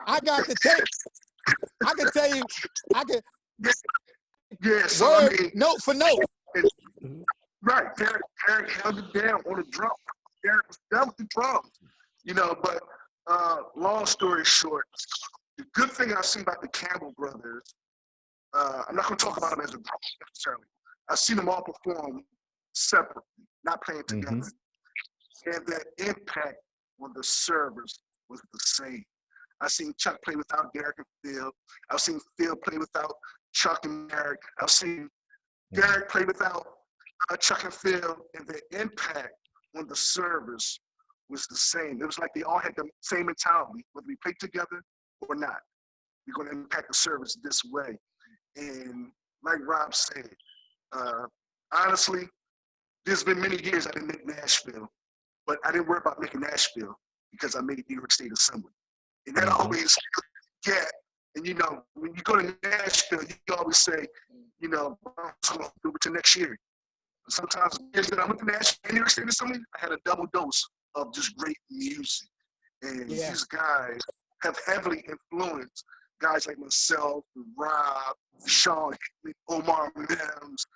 I got the tape. I can tell you, I can. Yeah, so word, I mean, note for note. Right, Derrick held it down on the drum. Derrick was down with the drums, you know. But long story short, the good thing I've seen about the Campbell brothers, I'm not going to talk about them as a group necessarily. I've seen them all perform separately, not playing together, and that impact on the servers was the same. I've seen Chuck play without Derrick and Phil. I've seen Phil play without Chuck and Derrick. I've seen Derrick play without Chuck and Phil, and the impact on the service was the same. It was like they all had the same mentality, whether we played together or not. We're going to impact the service this way. And like Rob said, honestly, there's been many years I didn't make Nashville, but I didn't worry about making Nashville because I made New York State Assembly. And that always get. And you know, when you go to Nashville, you always say, you know, I'm going to do it to next year. Sometimes years that I went to Nashville, New York State Assembly, I had a double dose of just great music. And these guys have heavily influenced guys like myself, Rob, Sean, Omar Mims,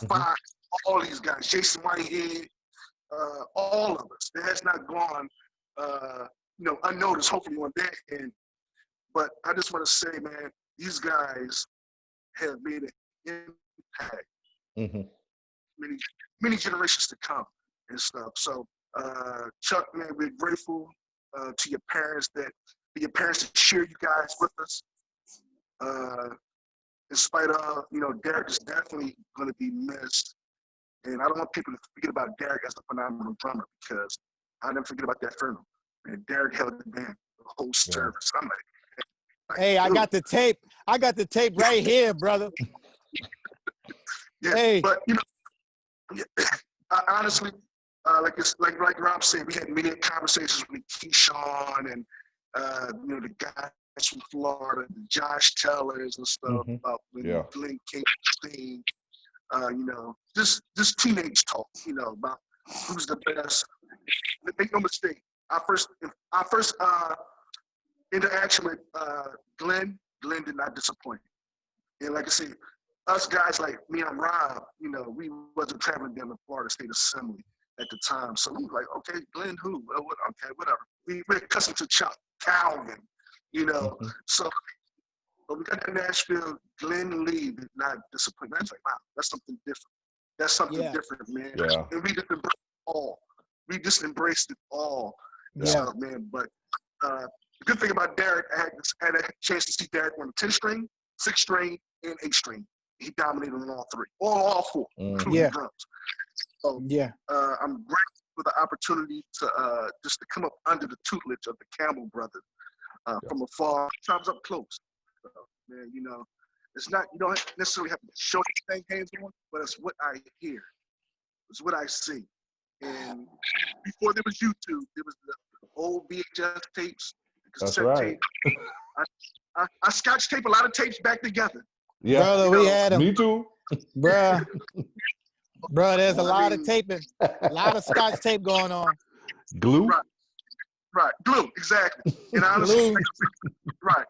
Fox, all these guys, Jason Whitehead, all of us. It has not gone, you know, unnoticed, hopefully on that end. But I just want to say, man, these guys have made an impact many generations to come and stuff. So, Chuck, man, we're grateful to your parents that share you guys with us. In spite of, you know, Derrick is definitely going to be missed. And I don't want people to forget about Derrick as a phenomenal drummer because I didn't forget about that funeral. And Derrick held it down the whole service. I'm like, hey, I got the tape. I got the tape right here, brother. Yeah, hey. But, you know, honestly, like Rob said, we had many conversations with Keyshawn and, you know, the guys from Florida, the Josh Tellers and stuff about Glenn King, you know, just teenage talk, you know, about who's the best. Make no mistake, our first interaction with Glenn did not disappoint. And like I said, us guys like me and Rob, you know, we wasn't traveling down to Florida State Assembly at the time. So we were like, okay, Glenn who? Okay, whatever. We're accustomed to Chuck, Calvin, you know. So when we got to Nashville, Glenn Lee did not disappoint. I was like, wow, that's something different. That's something different, man. Yeah. And we just embraced it all. We just embraced it all. So, man, but the good thing about Derrick, I had a chance to see Derrick on the 10 string, 6 string, and 8 string. He dominated on all 3, all 4, including drums. So I'm grateful for the opportunity to just to come up under the tutelage of the Campbell brothers from afar, sometimes up close. Man, you know, it's not, you don't necessarily have to show things hands on, but it's what I hear. It's what I see. And before there was YouTube, there was the old VHS tapes, the cassette tape. I scotch tape a lot of tapes back together. Yeah, brother, we had them. Me too, bruh. There's a lot of taping, a lot of scotch tape going on. Glue. Right, glue, exactly. And honestly, right.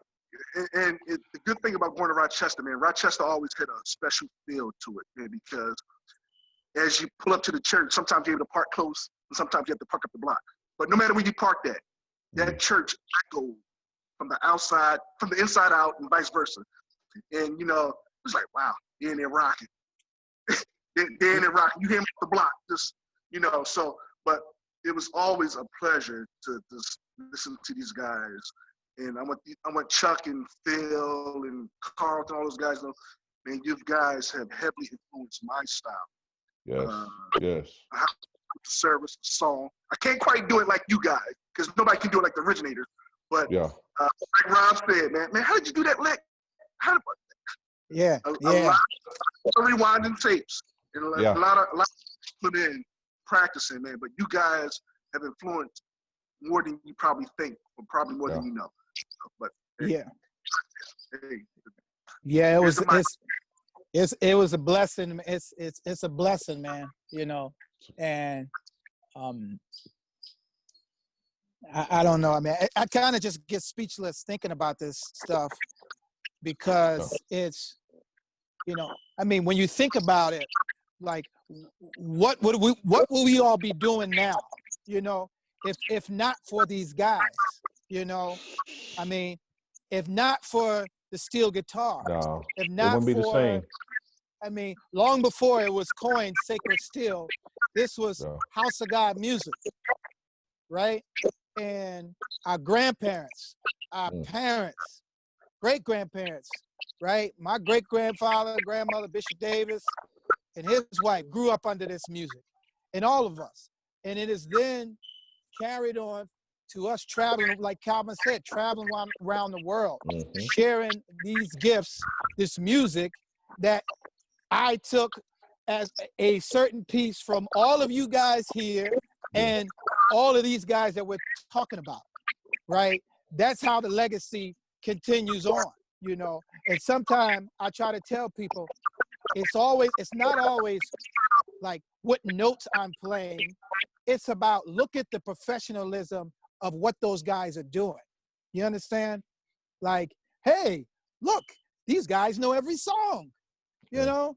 And the good thing about going to Rochester, man, Rochester always had a special feel to it, man, because as you pull up to the church, sometimes you're able to park close, and sometimes you have to park up the block. But no matter where you park that church echoed from the outside, from the inside out, and vice versa. And, you know, it's like, wow, they're in there rocking. they're in there rocking. You hear them off the block, just, you know, so, but it was always a pleasure to just listen to these guys. And I want Chuck and Phil and Carlton, all those guys, you know, man, you guys have heavily influenced my style. Yes, yes. How the service, the song. I can't quite do it like you guys, because nobody can do it like the originators. But like Rob said, man, how did you do that lick? A lot of rewinding tapes and a lot of put in practicing, man. But you guys have influenced more than you probably think, or probably more than you know. But it was a blessing. It's a blessing, man. You know, and I don't know. I mean, I kind of just get speechless thinking about this stuff. because it's, you know, I mean, when you think about it, like, what will we all be doing now? You know, if not for these guys, you know, I mean, if not for the steel guitar, No, if it not wouldn't be the for, same. I mean, long before it was coined sacred steel, this was No. house of God music, right? And our grandparents, our parents, great-grandparents, right? My great-grandfather, grandmother, Bishop Davis, and his wife grew up under this music, and all of us. And it is then carried on to us traveling, like Calvin said, traveling around the world, sharing these gifts, this music that I took as a certain piece from all of you guys here and all of these guys that we're talking about, right? That's how the legacy continues on, you know? And sometimes I try to tell people, it's not always like what notes I'm playing. It's about, look at the professionalism of what those guys are doing. You understand? Like, hey, look, these guys know every song, you know?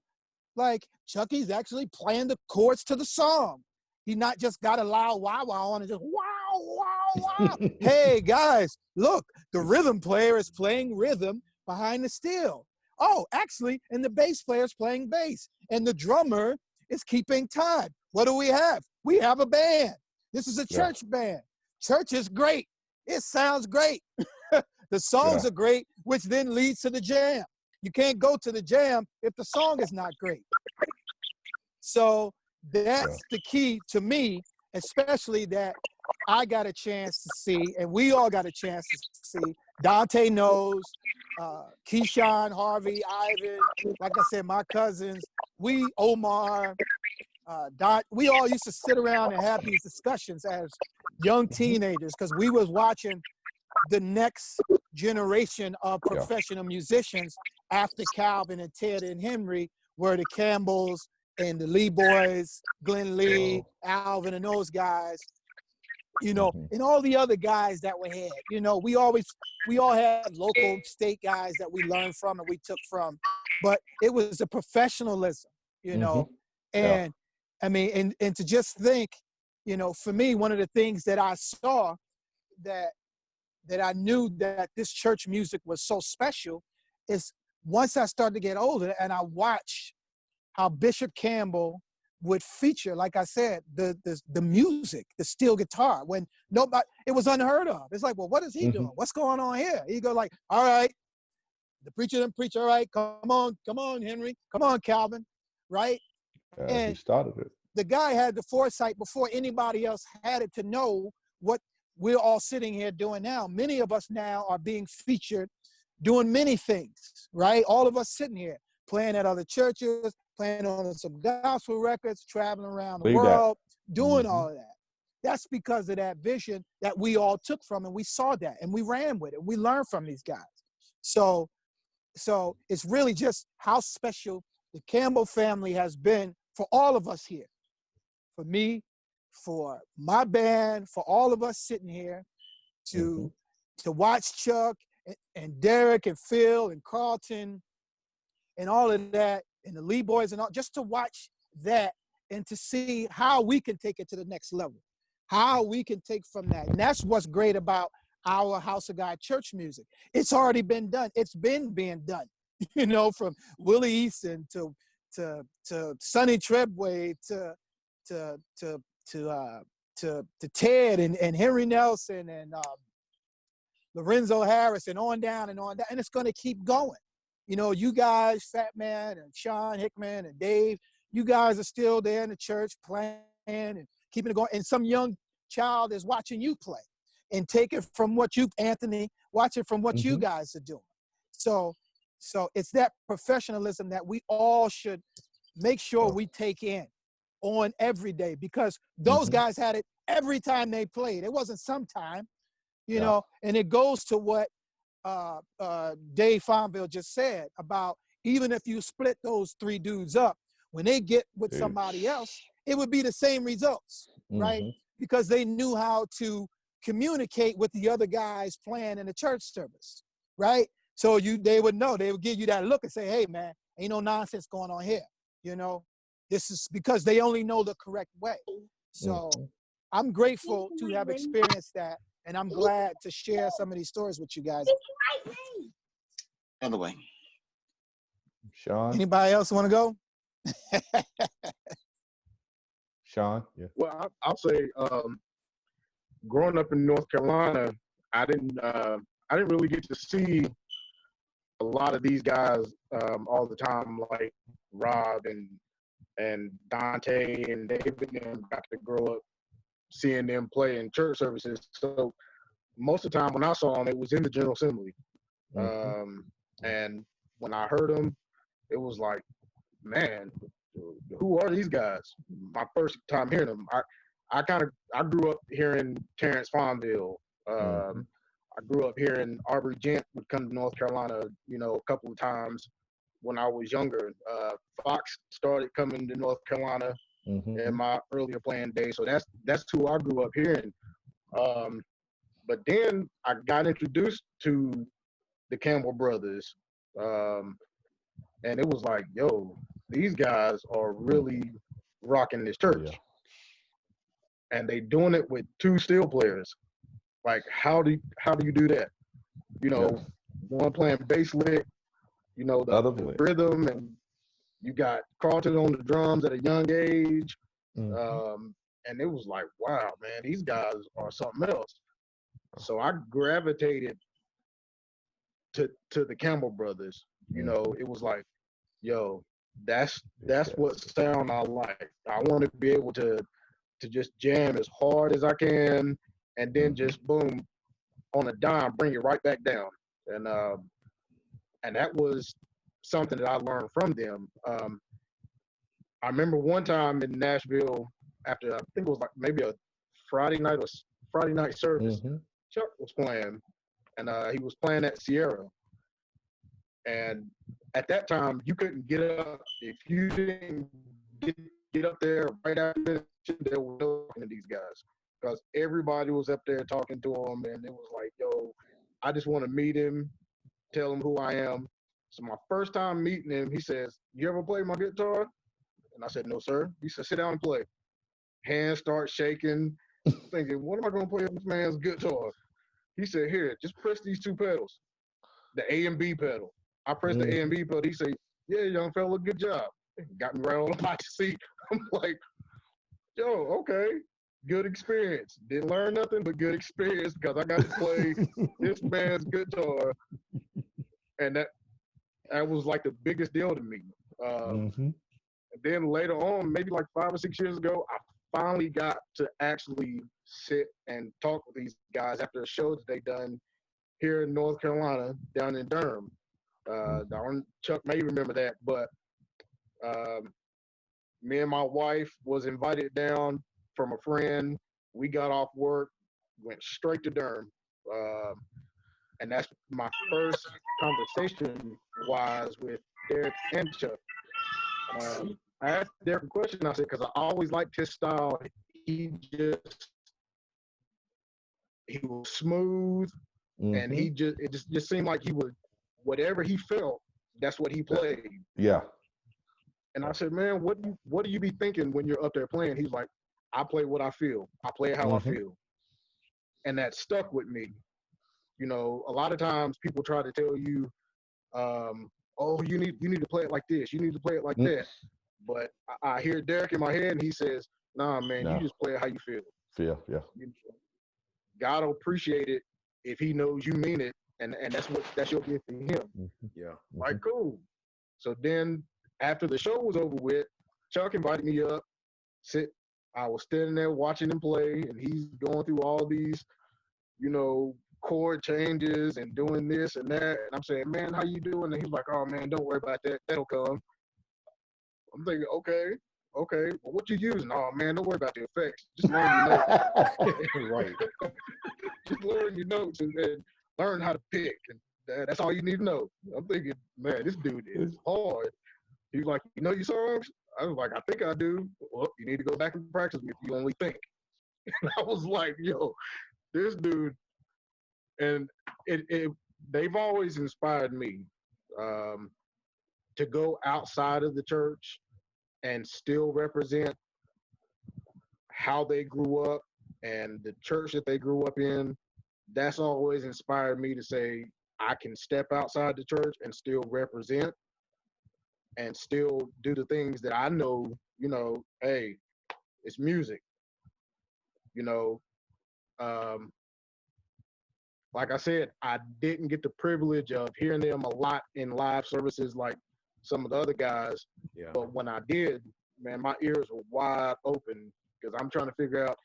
Like, Chucky's actually playing the chords to the song. He not just got a loud wow-wow on and just wow, wow, wow. Hey, guys, look, the rhythm player is playing rhythm behind the steel. Oh, actually, and the bass player is playing bass. And the drummer is keeping time. What do we have? We have a band. This is a church band. Church is great. It sounds great. The songs are great, which then leads to the jam. You can't go to the jam if the song is not great. So that's the key to me, especially that I got a chance to see, and we all got a chance to see. Dante knows, Keyshawn, Harvey, Ivan, like I said, my cousins, Omar, we all used to sit around and have these discussions as young teenagers because we was watching the next generation of professional musicians after Calvin and Ted and Henry were the Campbells and the Lee boys, Glenn Lee, Alvin, and those guys, you know, and all the other guys that we had. You know, we all had local state guys that we learned from and we took from, but it was a professionalism, you know, and I mean, and to just think, you know, for me, one of the things that I saw that I knew that this church music was so special is once I started to get older and I watched how Bishop Campbell would feature, like I said, the music, the steel guitar, when nobody, it was unheard of. It's like, well, what is he doing? What's going on here? He go like, all right, the preacher didn't preach, all right, come on, Henry, come on, Calvin, right? And he started it. The guy had the foresight before anybody else had it to know what we're all sitting here doing now. Many of us now are being featured doing many things, right? All of us sitting here playing at other churches, playing on some gospel records, traveling around the world, doing all of that. That's because of that vision that we all took from, and we saw that, and we ran with it. We learned from these guys. So it's really just how special the Campbell family has been for all of us here. For me, for my band, for all of us sitting here, to watch Chuck and Darick and Phil and Carlton and all of that, and the Lee boys and all, just to watch that and to see how we can take it to the next level, how we can take from that. And that's what's great about our House of God church music. It's already been done. It's been being done, you know, from Willie Easton to Sonny Treadway to Ted and Henry Nelson and Lorenzo Harris and on down, and it's going to keep going. You know, you guys, Fat Man and Sean Hickman and Dave, you guys are still there in the church playing and keeping it going. And some young child is watching you play and taking from what you, Anthony, watching from what you guys are doing. So it's that professionalism that we all should make sure we take in on every day, because those guys had it every time they played. It wasn't sometime, you know, and it goes to what Dave Fonville just said about, even if you split those three dudes up, when they get with somebody else, it would be the same results, right? Because they knew how to communicate with the other guys playing in the church service, right? So they would know. They would give you that look and say, hey, man, ain't no nonsense going on here. You know, this is because they only know the correct way. So I'm grateful to have experienced that. And I'm glad to share some of these stories with you guys. Other way. Sean? Anybody else want to go? Sean? Yeah. Well, I'll say, growing up in North Carolina, I didn't really get to see a lot of these guys all the time, like Rob and Dante and David, and got to grow up seeing them play in church services. So most of the time when I saw them, it was in the General Assembly. And when I heard them, it was like, man, who are these guys? My first time hearing them. I grew up hearing Terrence Fonville. I grew up hearing Aubrey Gent would come to North Carolina, you know, a couple of times when I was younger. Fox started coming to North Carolina in my earlier playing days. So that's who I grew up hearing. But then I got introduced to the Campbell Brothers. And it was like, yo, these guys are really rocking this church. Yeah. And they doing it with 2 steel players. Like, how do you do that? You know, one playing bass lick, you know, the rhythm, and you got Carlton on the drums at a young age. And it was like, wow, man, these guys are something else. So I gravitated to the Campbell Brothers. You know, it was like, yo, that's what sound I like. I want to be able to just jam as hard as I can, and then just boom, on a dime, bring it right back down. And that was something that I learned from them. I remember one time in Nashville, after I think it was like maybe a Friday night service, Chuck was playing, and he was playing at Sierra. And at that time, you couldn't get up if you didn't get up there right after there were no talking to these guys, because everybody was up there talking to him, and it was like, yo, I just want to meet him, tell him who I am. So my first time meeting him, he says, "You ever play my guitar?" And I said, "No, sir." He said, "Sit down and play." Hands start shaking, thinking, what am I going to play on this man's guitar? He said, "Here, just press these 2 pedals, the A and B pedal." I pressed the A and B pedal. He said, "Yeah, young fella, good job." Got me right on the hot seat. I'm like, yo, okay, good experience. Didn't learn nothing, but good experience, because I got to play this man's guitar. And that was like the biggest deal to me. And then later on, maybe like 5 or 6 years ago, I finally got to actually sit and talk with these guys after a show that they done here in North Carolina, down in Durham. Chuck may remember that, but me and my wife was invited down from a friend. We got off work, went straight to Durham. And that's my first conversation was with Darick and Chuck. I asked Darick a question. I said, because I always liked his style. He was smooth, and it just seemed like he would, whatever he felt, that's what he played. Yeah. And I said, man, what do you be thinking when you're up there playing? He's like, I play what I feel. I play how I feel. And that stuck with me. You know, a lot of times people try to tell you, oh, you need to play it like this. You need to play it like that. But I hear Darick in my head, and he says, nah, man, you just play it how you feel. God will appreciate it if he knows you mean it, and that's your gift to him. Like, cool. So then after the show was over with, Chuck invited me up. I was standing there watching him play, and he's going through all these, you know, chord changes and doing this and that. And I'm saying, man, how you doing? And he's like, oh, man, don't worry about that. That'll come. I'm thinking, okay. Well, what you using? Oh, man, don't worry about the effects. Just learn your notes. Right. Just learn your notes and learn how to pick. And that's all you need to know. I'm thinking, man, this dude is hard. He's like, you know your songs? I was like, I think I do. Well, you need to go back and practice if you only think. And I was like, yo, this dude. And they've always inspired me to go outside of the church and still represent how they grew up and the church that they grew up in. That's always inspired me to say I can step outside the church and still represent and still do the things that I know, you know, hey, it's music. You know, like I said, I didn't get the privilege of hearing them a lot in live services like some of the other guys. Yeah. But when I did, man, my ears were wide open because I'm trying to figure out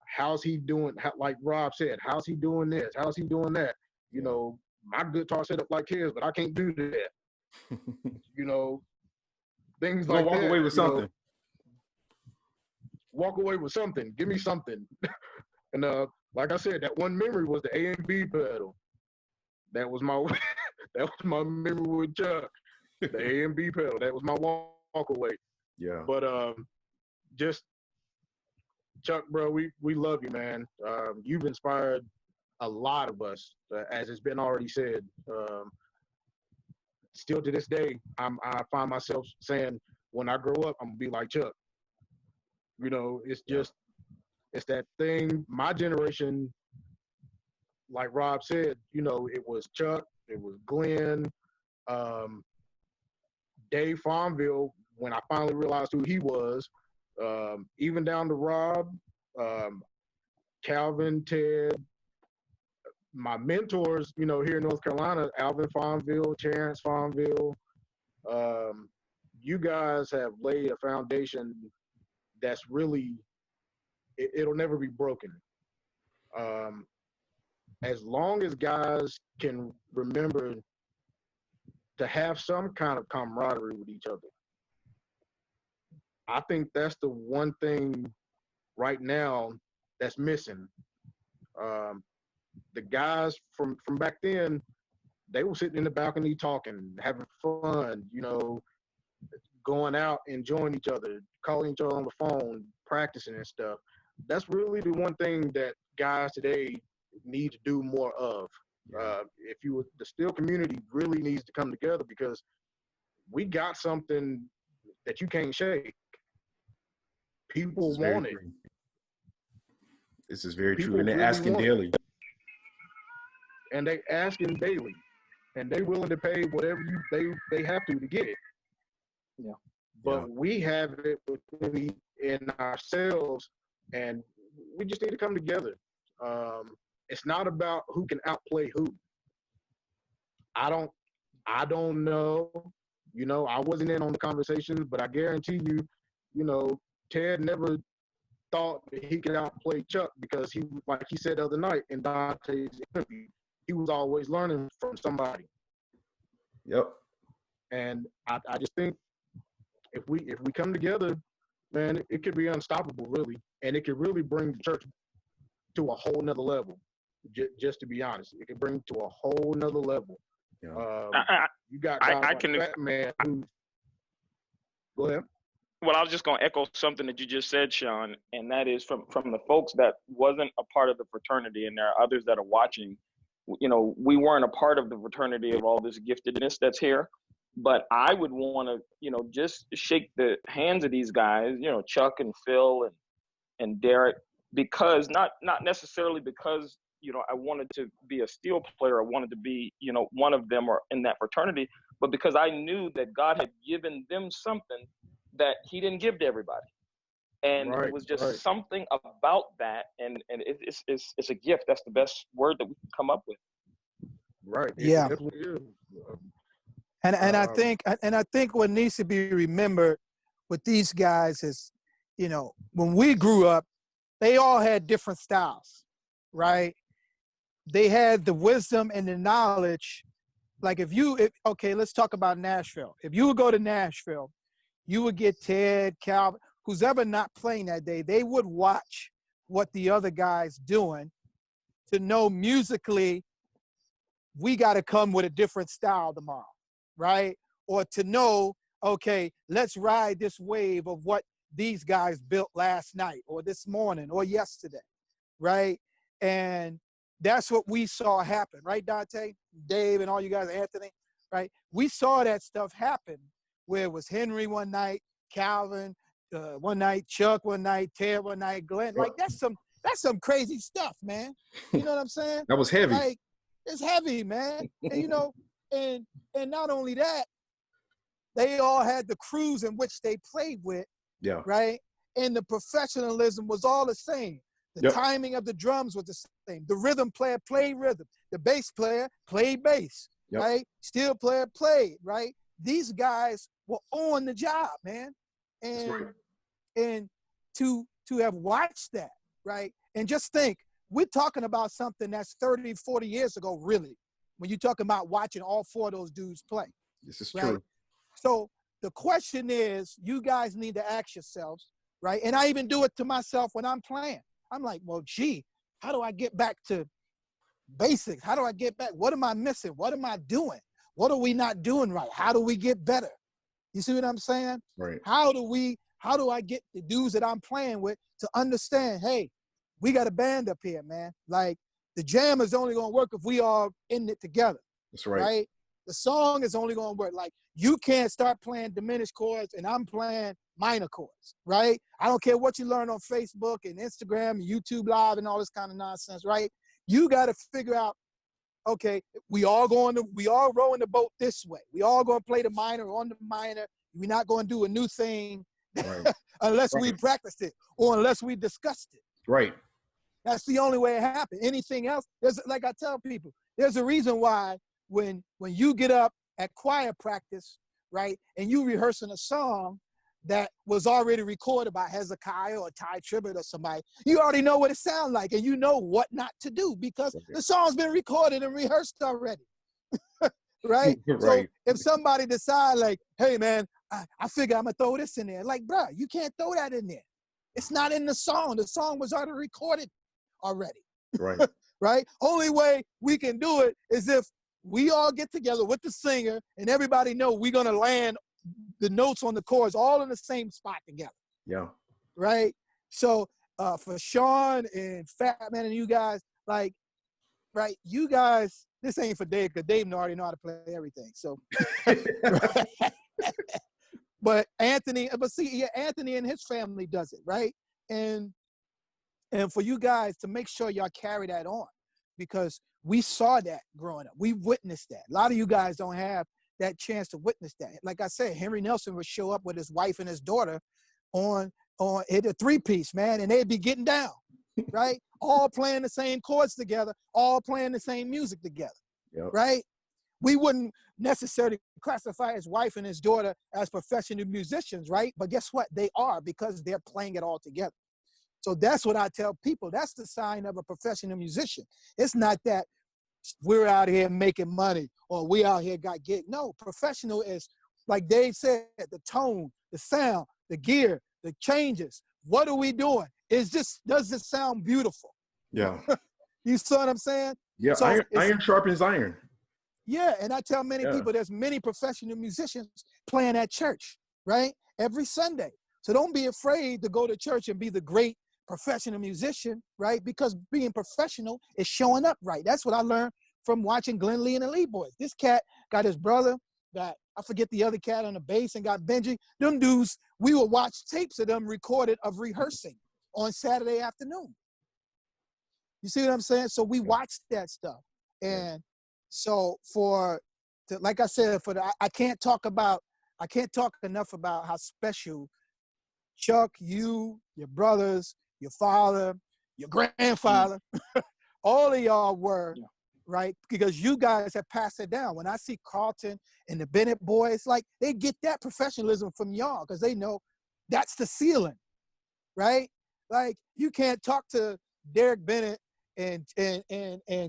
how's he doing, like Rob said, how's he doing this? How's he doing that? You know, my guitar set up like his, but I can't do that. You know, things like that. Walk away with something. Know, walk away with something. Give me something. And like I said, that one memory was the A and B pedal. That was my that was my memory with Chuck. The A and B pedal. That was my walk away. Yeah. But just Chuck, bro, we love you, man. You've inspired a lot of us, as it's been already said. Still to this day, I find myself saying, when I grow up, I'm gonna be like Chuck. You know, it's just, it's that thing. My generation, like Rob said, you know, it was Chuck, it was Glenn, Dave Farmville. When I finally realized who he was, even down to Rob, Calvin, Ted, my mentors, you know, here in North Carolina, Alvin Farmville, Terrence Farmville, you guys have laid a foundation that's really, it'll never be broken. As long as guys can remember to have some kind of camaraderie with each other, I think that's the one thing right now that's missing. The guys from back then, they were sitting in the balcony talking, having fun, you know, going out, enjoying each other, calling each other on the phone, practicing and stuff. That's really the one thing that guys today need to do more of. If you were, the steel community really needs to come together, because we got something that you can't shake. People want it. This is very People true, and they're really asking want it. daily. And they asking daily, and they willing to pay whatever they have to get it. Yeah. But we have it in ourselves, and we just need to come together. It's not about who can outplay who. I don't know. You know, I wasn't in on the conversations, but I guarantee you, you know, Ted never thought that he could outplay Chuck, because he, like he said the other night in Dante's interview, he was always learning from somebody. Yep. And I just think if we come together, man, it could be unstoppable, really, and it could really bring the church to a whole nother level. Just to be honest, it could bring to a whole nother level. Yeah. You got guys I like can. that man who. Go ahead. Well, I was just going to echo something that you just said, Sean, and that is from the folks that wasn't a part of the fraternity, and there are others that are watching. You know, we weren't a part of the fraternity of all this giftedness that's here, but I would want to, you know, just shake the hands of these guys, you know, Chuck and Phil and Darick, because not necessarily because, you know, I wanted to be a steel player, I wanted to be, you know, one of them or in that fraternity, but because I knew that God had given them something that he didn't give to everybody. And it was just something about that, and it's a gift. That's the best word that we can come up with. Right. Yeah. It And I think what needs to be remembered with these guys is, you know, when we grew up, they all had different styles, right? They had the wisdom and the knowledge. Like okay, let's talk about Nashville. If you would go to Nashville, you would get Ted, Calvin, who's ever not playing that day, they would watch what the other guy's doing to know musically, we got to come with a different style tomorrow, right? Or to know, okay, let's ride this wave of what these guys built last night or this morning or yesterday, right? And that's what we saw happen, right, Dante, Dave, and all you guys, Anthony, right? We saw that stuff happen where it was Henry one night, Calvin one night, Chuck one night, Ted one night, Glenn. Like that's some crazy stuff, man. You know what I'm saying? That was heavy. Like it's heavy, man. And you know, and not only that, they all had the crews in which they played with. Yeah. Right. And the professionalism was all the same. The timing of the drums was the same. The rhythm player played rhythm. The bass player played bass. Right. Steel player played. Right. These guys were on the job, man. And to have watched that, right? And just think, we're talking about something that's 30, 40 years ago, really, when you're talking about watching all four of those dudes play. This is true. So the question is, you guys need to ask yourselves, right? And I even do it to myself when I'm playing. I'm like, well, gee, how do I get back to basics? How do I get back? What am I missing? What am I doing? What are we not doing right? How do we get better? You see what I'm saying? Right. How do I get the dudes that I'm playing with to understand, hey, we got a band up here, man. Like the jam is only gonna work if we all in it together. That's right. Right? The song is only gonna work. Like you can't start playing diminished chords and I'm playing minor chords, right? I don't care what you learn on Facebook and Instagram and YouTube Live and all this kind of nonsense, right? You gotta figure out, okay, we all rowing the boat this way. We all gonna play the minor on the minor. We're not gonna do a new thing unless we practiced it or unless we discussed it. Right. That's the only way it happened. Anything else, there's, like I tell people, there's a reason why when you get up at choir practice, right, and you rehearsing a song that was already recorded by Hezekiah or Ty Tribbett or somebody, you already know what it sounds like and you know what not to do because the song's been recorded and rehearsed already. Right? So if somebody decide like, hey man, I figure I'm gonna throw this in there. Like, bruh, you can't throw that in there. It's not in the song. The song was already recorded already. Right. Right? Only way we can do it is if we all get together with the singer and everybody know we're gonna land the notes on the chords all in the same spot together. Yeah. Right? So for Sean and Fat Man and you guys, like, right, you guys, this ain't for Dave because Dave already know how to play everything. So but Anthony and his family does it, right? And for you guys to make sure y'all carry that on because we saw that growing up. We witnessed that. A lot of you guys don't have that chance to witness that. Like I said, Henry Nelson would show up with his wife and his daughter on a three-piece, man, and they'd be getting down, right? All playing the same chords together, all playing the same music together, right? We wouldn't necessarily classify his wife and his daughter as professional musicians, right? But guess what? They are because they're playing it all together. So that's what I tell people. That's the sign of a professional musician. It's not that we're out here making money or we out here got gig. No, professional is, like Dave said, the tone, the sound, the gear, the changes. What are we doing? Does it sound beautiful? Yeah. You see what I'm saying? Yeah, so iron sharpens iron. Yeah, and I tell many people there's many professional musicians playing at church, right? Every Sunday. So don't be afraid to go to church and be the great professional musician, right? Because being professional is showing up right. That's what I learned from watching Glenn Lee and the Lee Boys. This cat got his brother, got, I forget the other cat on the bass, and got Benji. Them dudes, we would watch tapes of them recorded of rehearsing on Saturday afternoon. You see what I'm saying? So we watched that stuff. And so like I said, I can't talk enough about how special Chuck, you, your brothers, your father, your grandfather, all of y'all were, right? Because you guys have passed it down. When I see Carlton and the Bennett boys, like they get that professionalism from y'all because they know that's the ceiling, right? Like you can't talk to Derek Bennett and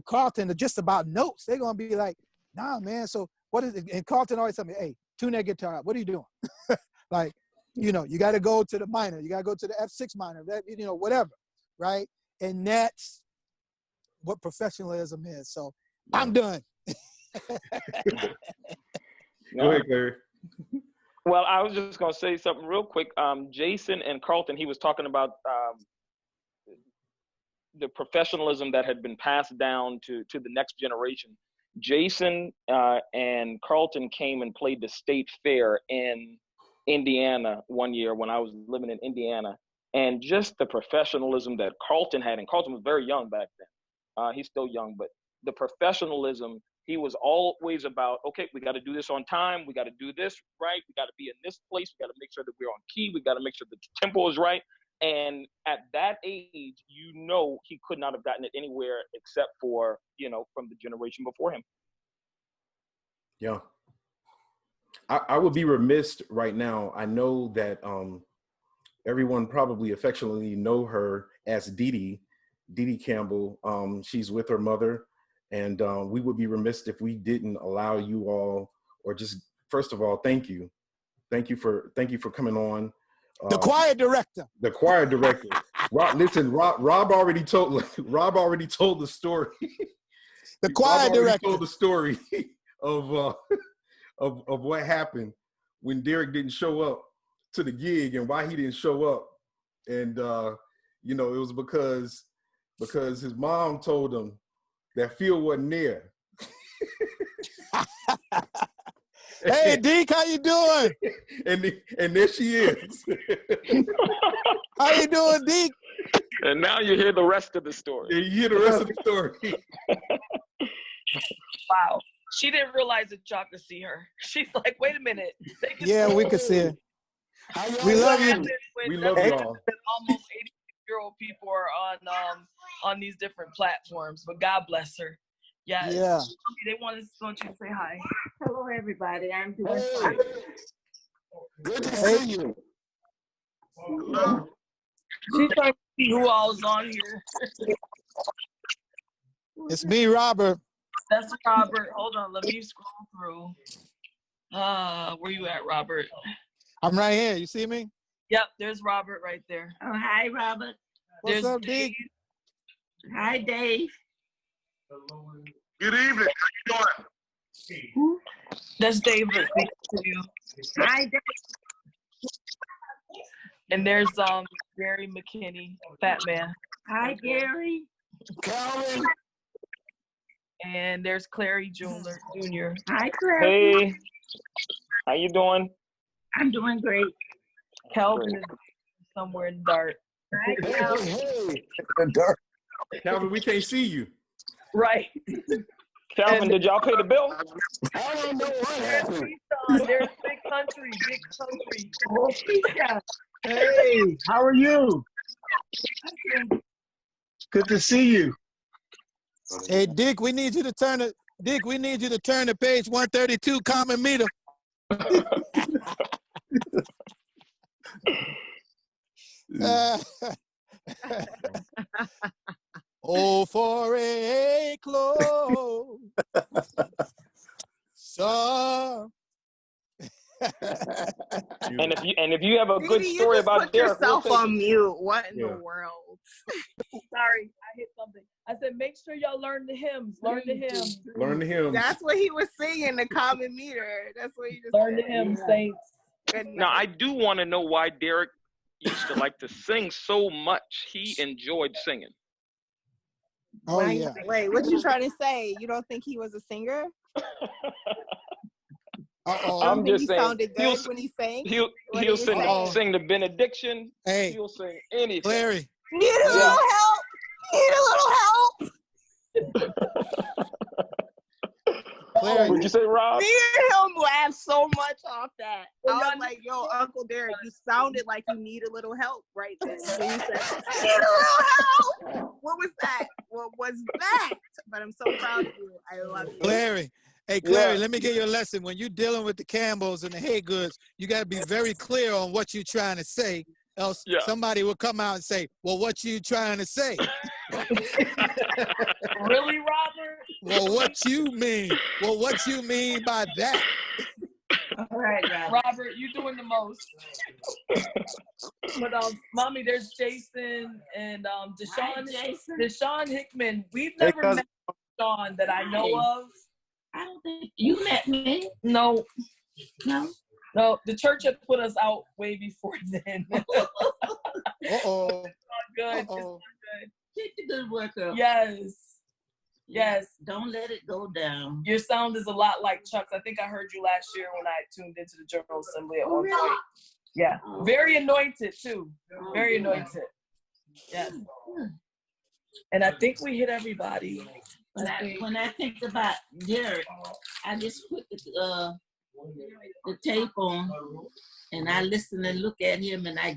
Carlton just about notes. They're gonna be like, nah, man. So what is it? And Carlton always tell me, hey, tune that guitar up. What are you doing? Like, you know, you got to go to the minor. You got to go to the F6 minor. That, you know, whatever, right? And that's what professionalism is. So I'm done. Go ahead, Larry. Well, I was just gonna say something real quick. Jason and Carlton, he was talking about the professionalism that had been passed down to the next generation. Jason and Carlton came and played the state fair in Indiana one year when I was living in Indiana, and just the professionalism that Carlton had, and Carlton was very young back then. He's still young, but the professionalism, he was always about, okay, we got to do this on time. We got to do this right. We got to be in this place. We got to make sure that we're on key. We got to make sure the tempo is right. And at that age, he could not have gotten it anywhere except for, from the generation before him. Yeah. I would be remiss right now. I know that everyone probably affectionately know her as Dee Campbell. She's with her mother. And we would be remiss if we didn't allow you all, or just, first of all, thank you. Thank you for coming on. The choir director. The choir director. Rob already told the story. The choir director told the story of what happened when Darick didn't show up to the gig and why he didn't show up. And it was because his mom told him that Phil wasn't there. Hey, Deke, how you doing? And there she is. How you doing, Deke? And now you hear the rest of the story. Yeah, you hear the rest of the story. Wow. She didn't realize that y'all could see her. She's like, wait a minute. We could see her. We love you. We love y'all. Almost 80-year-old people are on these different platforms, but God bless her. Yeah. They want you to say hi. Hello, everybody. I'm doing fine. Good to see you. She's trying to see who all's on here. It's me, Robert. That's Robert. Hold on, let me scroll through. Where you at, Robert? I'm right here. You see me? Yep, there's Robert right there. Oh, hi, Robert. What's up, Deke? Hi, Dave. Good evening. How you doing? That's David. Thank you. Hi, Dave. And there's Gary McKinney, Fat Man. Hi, Gary. Calvin. And there's Clary Jr. Hi, Clary. Hey, how you doing? I'm doing great. Calvin is somewhere in the dark. Hi, Calvin. Hey. Dark. Calvin, we can't see you. Right. Calvin, did y'all pay the bill? I don't know what happened. There's Big Country. Oh, Peter. Hey, how are you? Good to see you. Hey, Dick, we need you to turn to page 132, common meter. Oh, for a close song. And if you have a good story about Darick, Darick, yourself on mute. What in the Yeah. world? Sorry, I hit something. I said, make sure y'all learn the hymns. Learn the hymns. Learn the hymns. That's what he was singing, the common meter. That's what he just Learn the said. hymns, saints. Good Now, night. I do want to know why Darick used to like to sing so much. He enjoyed singing. Oh, Why- yeah. Wait, what you trying to say? You don't think he was a singer? Uh-oh. You don't I'm think just he saying, sounded good when he sang? He'll What he'll did he sing, say? sing the benediction. Hey, He'll sing anything. Clary. Need a little help. Need a little help. Clary. What'd you say, Rob? Me and him laughed so much off that. Well, I y'all was like, yo, Uncle Darick, you sounded like you need a little help right then. When you said, need a little help. What was that? What was that? But I'm so proud of you. I love you. Clary. Hey, Clary, Yeah. let me give you a lesson. When you're dealing with the Campbells and the Haygoods, you got to be very clear on what you're trying to say. Else somebody will come out and say, well, what you trying to say? Really, Robert? Well, what you mean? Well, what you mean by that? All right, Robert. Robert, you doing the most. But Mommy, there's Jason and Deshaun. Jason. Deshaun Hickman. We've never met Deshaun that I know of. I don't think you met me. No. No. No, the church had put us out way before then. Uh-oh. It's not good. It's Uh-oh. not good. Keep the good work up. Yes. Yes. Don't let it go down. Your sound is a lot like Chuck's. I think I heard you last year when I tuned into the General Assembly at one point. Yeah. Very anointed too. Very anointed. Yes. And I think we hit everybody. When I think about Darick, I just put the tape on and I listen and look at him and I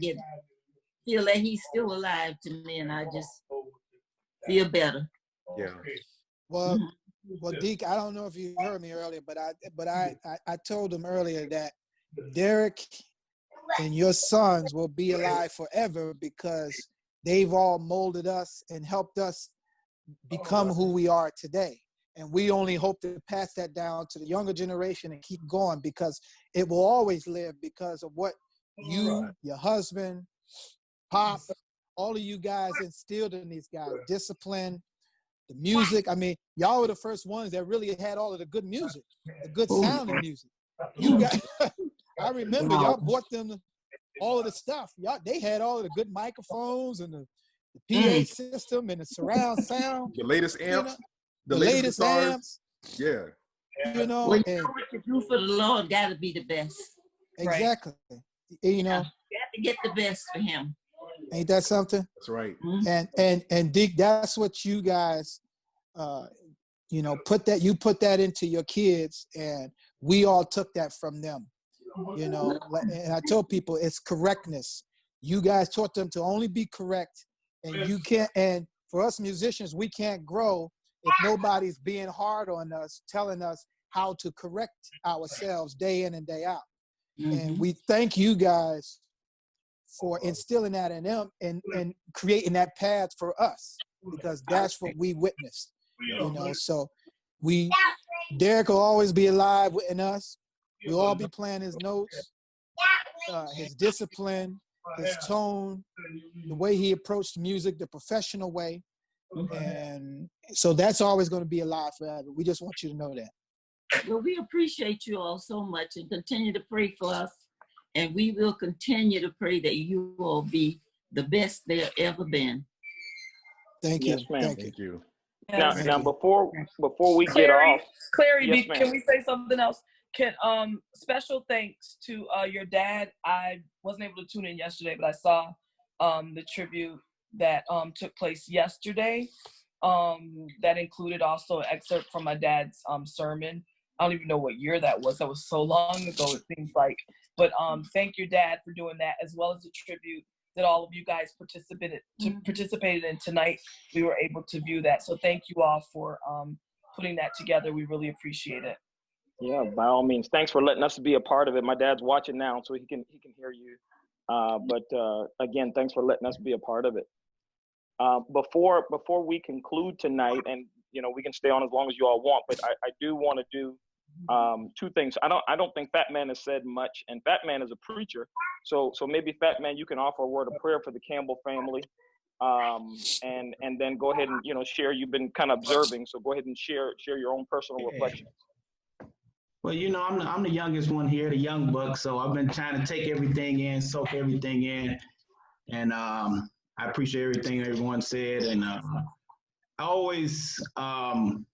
feel that he's still alive to me and I just feel better. Yeah. Well, Deke, I don't know if you heard me earlier, but I told him earlier that Darick and your sons will be alive forever because they've all molded us and helped us become who we are today. And we only hope to pass that down to the younger generation and keep going because it will always live because of what you, your husband, Pop, all of you guys instilled in these guys. Discipline, the music. I mean, y'all were the first ones that really had all of the good music, the good sounding music. You guys, I remember y'all bought them all of the stuff. Y'all, they had all of the good microphones and the PA system and the surround sound. The latest amps. You know, the latest amps. Yeah. You know, well, you know what you do for the Lord got to be the best. Exactly. Right. You know, you have to get the best for him. Ain't that something? That's right. And Dick, that's what you guys, you know, put that into your kids, and we all took that from them. You know, and I told people it's correctness. You guys taught them to only be correct, and you can't. And for us musicians, we can't grow if nobody's being hard on us, telling us how to correct ourselves day in and day out. And we thank you guys for instilling that in them and creating that path for us, because that's what we witnessed. You know, so Darick will always be alive in us. We'll all be playing his notes, his discipline, his tone, the way he approached music, the professional way. And so that's always going to be alive forever. We just want you to know that. Well, we appreciate you all so much and continue to pray for us. And we will continue to pray that you will be the best there ever been. Thank you. Yes, ma'am. Thank you. Now, before we get off, Clary, yes, can we say something else? Special thanks to your dad. I wasn't able to tune in yesterday, but I saw the tribute that took place yesterday. That included also an excerpt from my dad's sermon. I don't even know what year that was. That was so long ago, it seems like. But thank your dad for doing that, as well as the tribute that all of you guys participated in tonight. We were able to view that. So thank you all for putting that together. We really appreciate it. Yeah, by all means. Thanks for letting us be a part of it. My dad's watching now, so he can hear you. But again, thanks for letting us be a part of it. Before we conclude tonight, and you know, we can stay on as long as you all want, but I do want to do two things. I don't think Fat Man has said much, and Fat Man is a preacher, so maybe Fat Man, you can offer a word of prayer for the Campbell family, and then go ahead and, you know, share. You've been kind of observing, so go ahead and share your own personal reflections. Well, you know, I'm the youngest one here, the young buck, so I've been trying to take everything in, soak everything in, and I appreciate everything everyone said, and I always, well,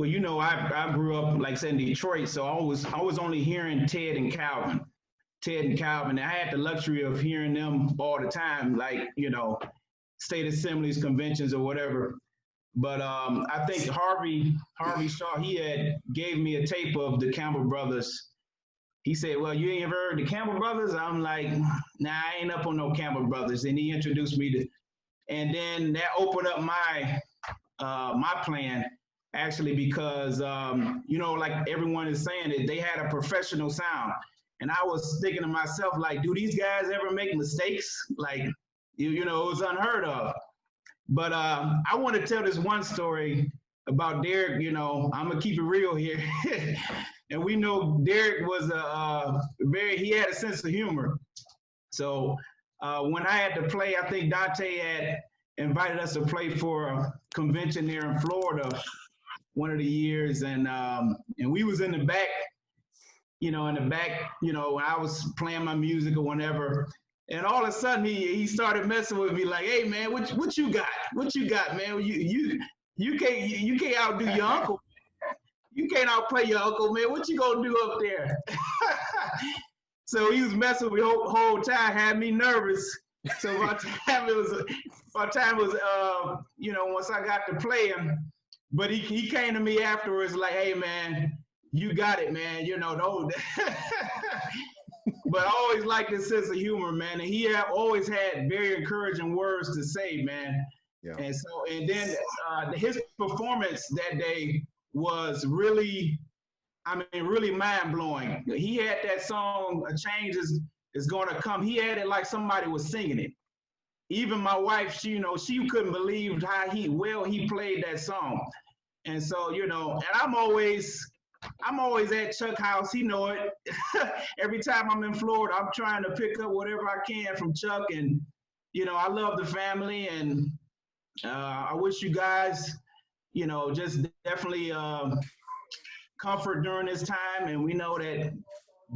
you know, I grew up, like I said, in Detroit, so I was only hearing Ted and Calvin. I had the luxury of hearing them all the time, like, you know, state assemblies, conventions, or whatever. But I think Harvey Shaw, he had gave me a tape of the Campbell Brothers. He said, well, you ain't ever heard the Campbell Brothers? I'm like, nah, I ain't up on no Campbell Brothers. And he introduced me to, and then that opened up my my plan, actually, because, you know, like everyone is saying, that they had a professional sound. And I was thinking to myself, like, do these guys ever make mistakes? Like, you know, it was unheard of. But I want to tell this one story about Darick. You know, I'm going to keep it real here. And we know Darick was he had a sense of humor. So when I had to play, I think Dante had invited us to play for a convention there in Florida one of the years. And we was in the back, you know, when I was playing my music or whatever. And all of a sudden he started messing with me like, hey man, what you got? What you got, man? You can't outdo your uncle. You can't outplay your uncle, man. What you gonna do up there? So he was messing with me the whole time, had me nervous. So by the time it was you know, once I got to play him, but he came to me afterwards like, hey man, you got it, man. You know, no. But I always liked his sense of humor, man, and he always had very encouraging words to say, man. Yeah. And then his performance that day was really, I mean, really mind blowing. He had that song, "A Change is Going to Come." He had it like somebody was singing it. Even my wife, she couldn't believe how well he played that song. And so, you know, and I'm always at Chuck house. He know it. Every time I'm in Florida, I'm trying to pick up whatever I can from Chuck. And, you know, I love the family, and I wish you guys, you know, just definitely comfort during this time. And we know that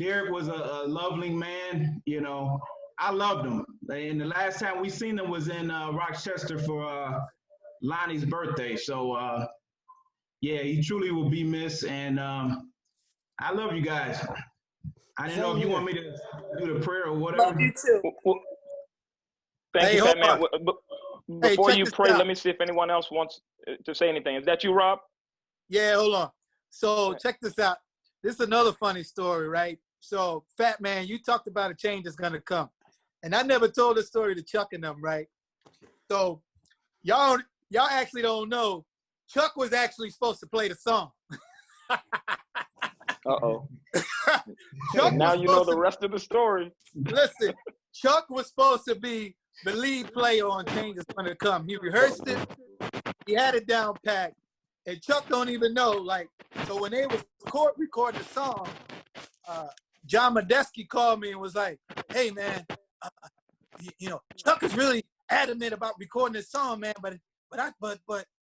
Darick was a lovely man. You know, I loved him. And the last time we seen him was in Rochester for Lonnie's birthday. So, yeah, he truly will be missed. And I love you guys. I didn't know if you want me to do the prayer or whatever. Love you too. Thank you, man. Before you pray, let me see if anyone else wants to say anything. Is that you, Rob? Yeah, hold on. So check this out. This is another funny story, right? So, Fat Man, you talked about a change that's gonna come. And I never told this story to Chuck and them, right? So y'all actually don't know, Chuck was actually supposed to play the song. Uh-oh. Now you know the rest of the story. Listen, Chuck was supposed to be the lead player on Change is Gonna Come. He rehearsed it. He had it down packed. And Chuck don't even know, like, so when they was recording the song, John Medeski called me and was like, hey, man, you know, Chuck is really adamant about recording this song, man, but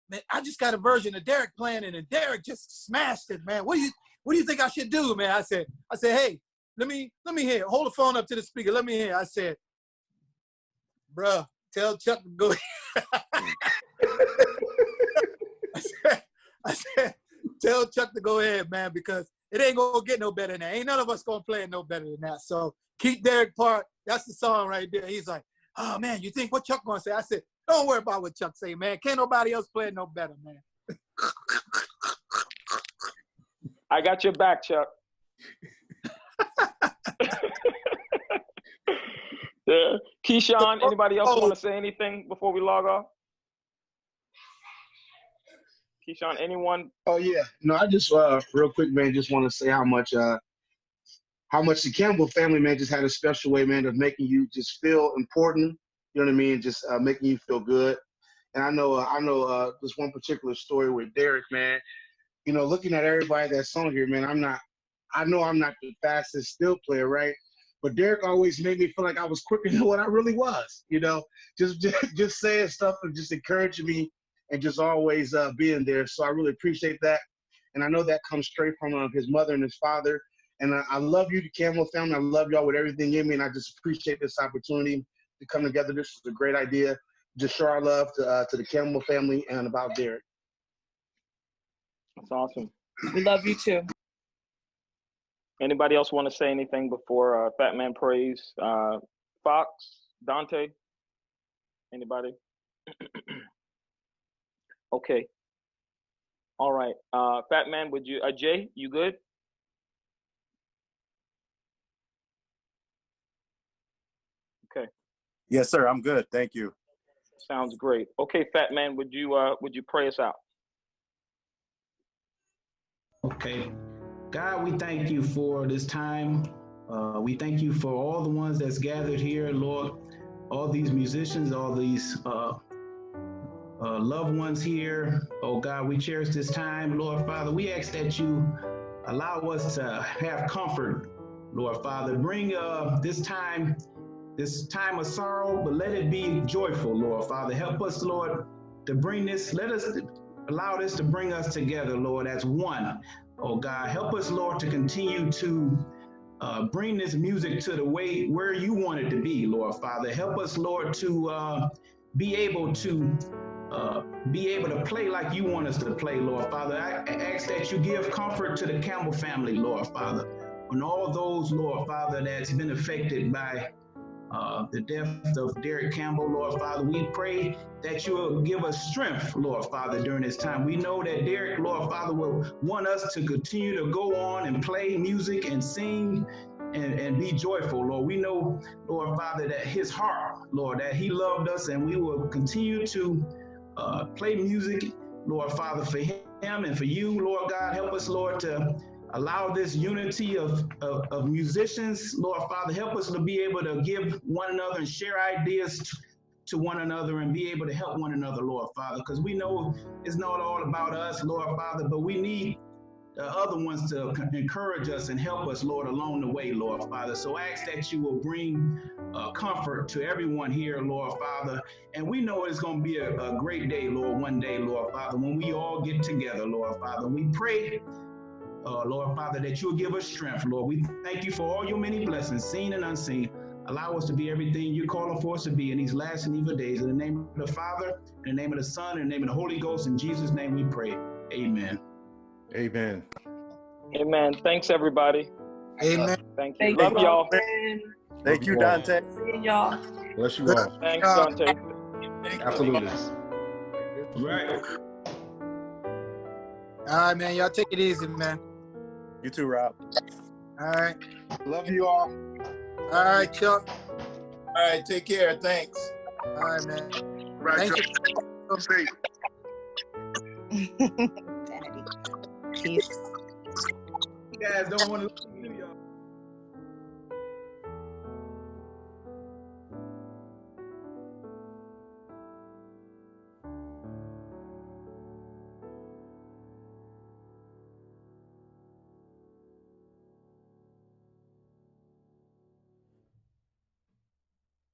man, I just got a version of Darick playing it, and Darick just smashed it, man. What do you think I should do, man? I said, hey, let me hear. Hold the phone up to the speaker. Let me hear. I said, bruh, tell Chuck to go. I said, tell Chuck to go ahead, man, because it ain't gonna get no better than that. Ain't none of us gonna play it no better than that. So keep Darick part. That's the song right there. He's like, oh man, you think what Chuck gonna say? I said, don't worry about what Chuck say, man. Can't nobody else play it no better, man. I got your back, Chuck. Yeah. Keyshawn, anybody else want to say anything before we log off? Keyshawn, anyone? Oh yeah, no, I just real quick, man, just want to say how much the Campbell family, man, just had a special way, man, of making you just feel important. You know what I mean? Just making you feel good. And I know this one particular story with Darick, man. You know, looking at everybody that's on here, man, I know I'm not the fastest steel player, right? But Darick always made me feel like I was quicker than what I really was. You know, just saying stuff and just encouraging me and just always being there. So I really appreciate that. And I know that comes straight from his mother and his father. And I love you, the Campbell family. I love y'all with everything in me. And I just appreciate this opportunity to come together. This was a great idea. Just show our love to the Campbell family and about Darick. That's awesome. We love you too. Anybody else want to say anything before Fat Man prays? Fox, Dante, anybody? Okay. All right. Fat Man, would you, Jay, you good? Okay. Yes, sir. I'm good. Thank you. Sounds great. Okay, Fat Man, would you pray us out? Okay. God, we thank you for this time. We thank you for all the ones that's gathered here, Lord, all these musicians, all these loved ones here. Oh God, we cherish this time, Lord Father. We ask that you allow us to have comfort, Lord Father. Bring this time of sorrow, but let it be joyful, Lord Father. Help us, Lord, to bring this, allow this to bring us together, Lord, as one. Oh God, help us, Lord, to continue to bring this music to the way where you want it to be, Lord Father. Help us, Lord, to be able to play like you want us to play, Lord Father. I ask that you give comfort to the Campbell family, Lord Father, and all those, Lord Father, that's been affected by the death of Darick Campbell, Lord Father. We pray that you will give us strength, Lord Father, during this time. We know that Darick, Lord Father, will want us to continue to go on and play music and sing and be joyful, Lord. We know, Lord Father, that his heart, Lord, that he loved us, and we will continue to play music, Lord Father, for him and for you, Lord God. Help us, Lord, to allow this unity of musicians, Lord Father. Help us to be able to give one another and share ideas to one another and be able to help one another, Lord Father, because we know it's not all about us, Lord Father, but we need the other ones to encourage us and help us, Lord, along the way, Lord Father. So I ask that you will bring comfort to everyone here, Lord Father. And we know it's going to be a great day, Lord, one day, Lord Father, when we all get together, Lord Father. We pray, Lord Father, that you'll give us strength, Lord. We thank you for all your many blessings, seen and unseen. Allow us to be everything you're calling for us to be in these last and evil days. In the name of the Father, in the name of the Son, in the name of the Holy Ghost, in Jesus' name we pray. Amen. Amen. Amen. Thanks, everybody. Amen. Thank you. Love y'all. Thank you, Dante. Seeing y'all. Bless you all. Thanks, Dante. Absolutely. Right. All right, man. Y'all take it easy, man. You too, Rob. All right. Love you all. All right, Chuck. All right, take care. Thanks. All right, man. Right, Thank Chuck. you. Daddy. Peace. You guys don't want to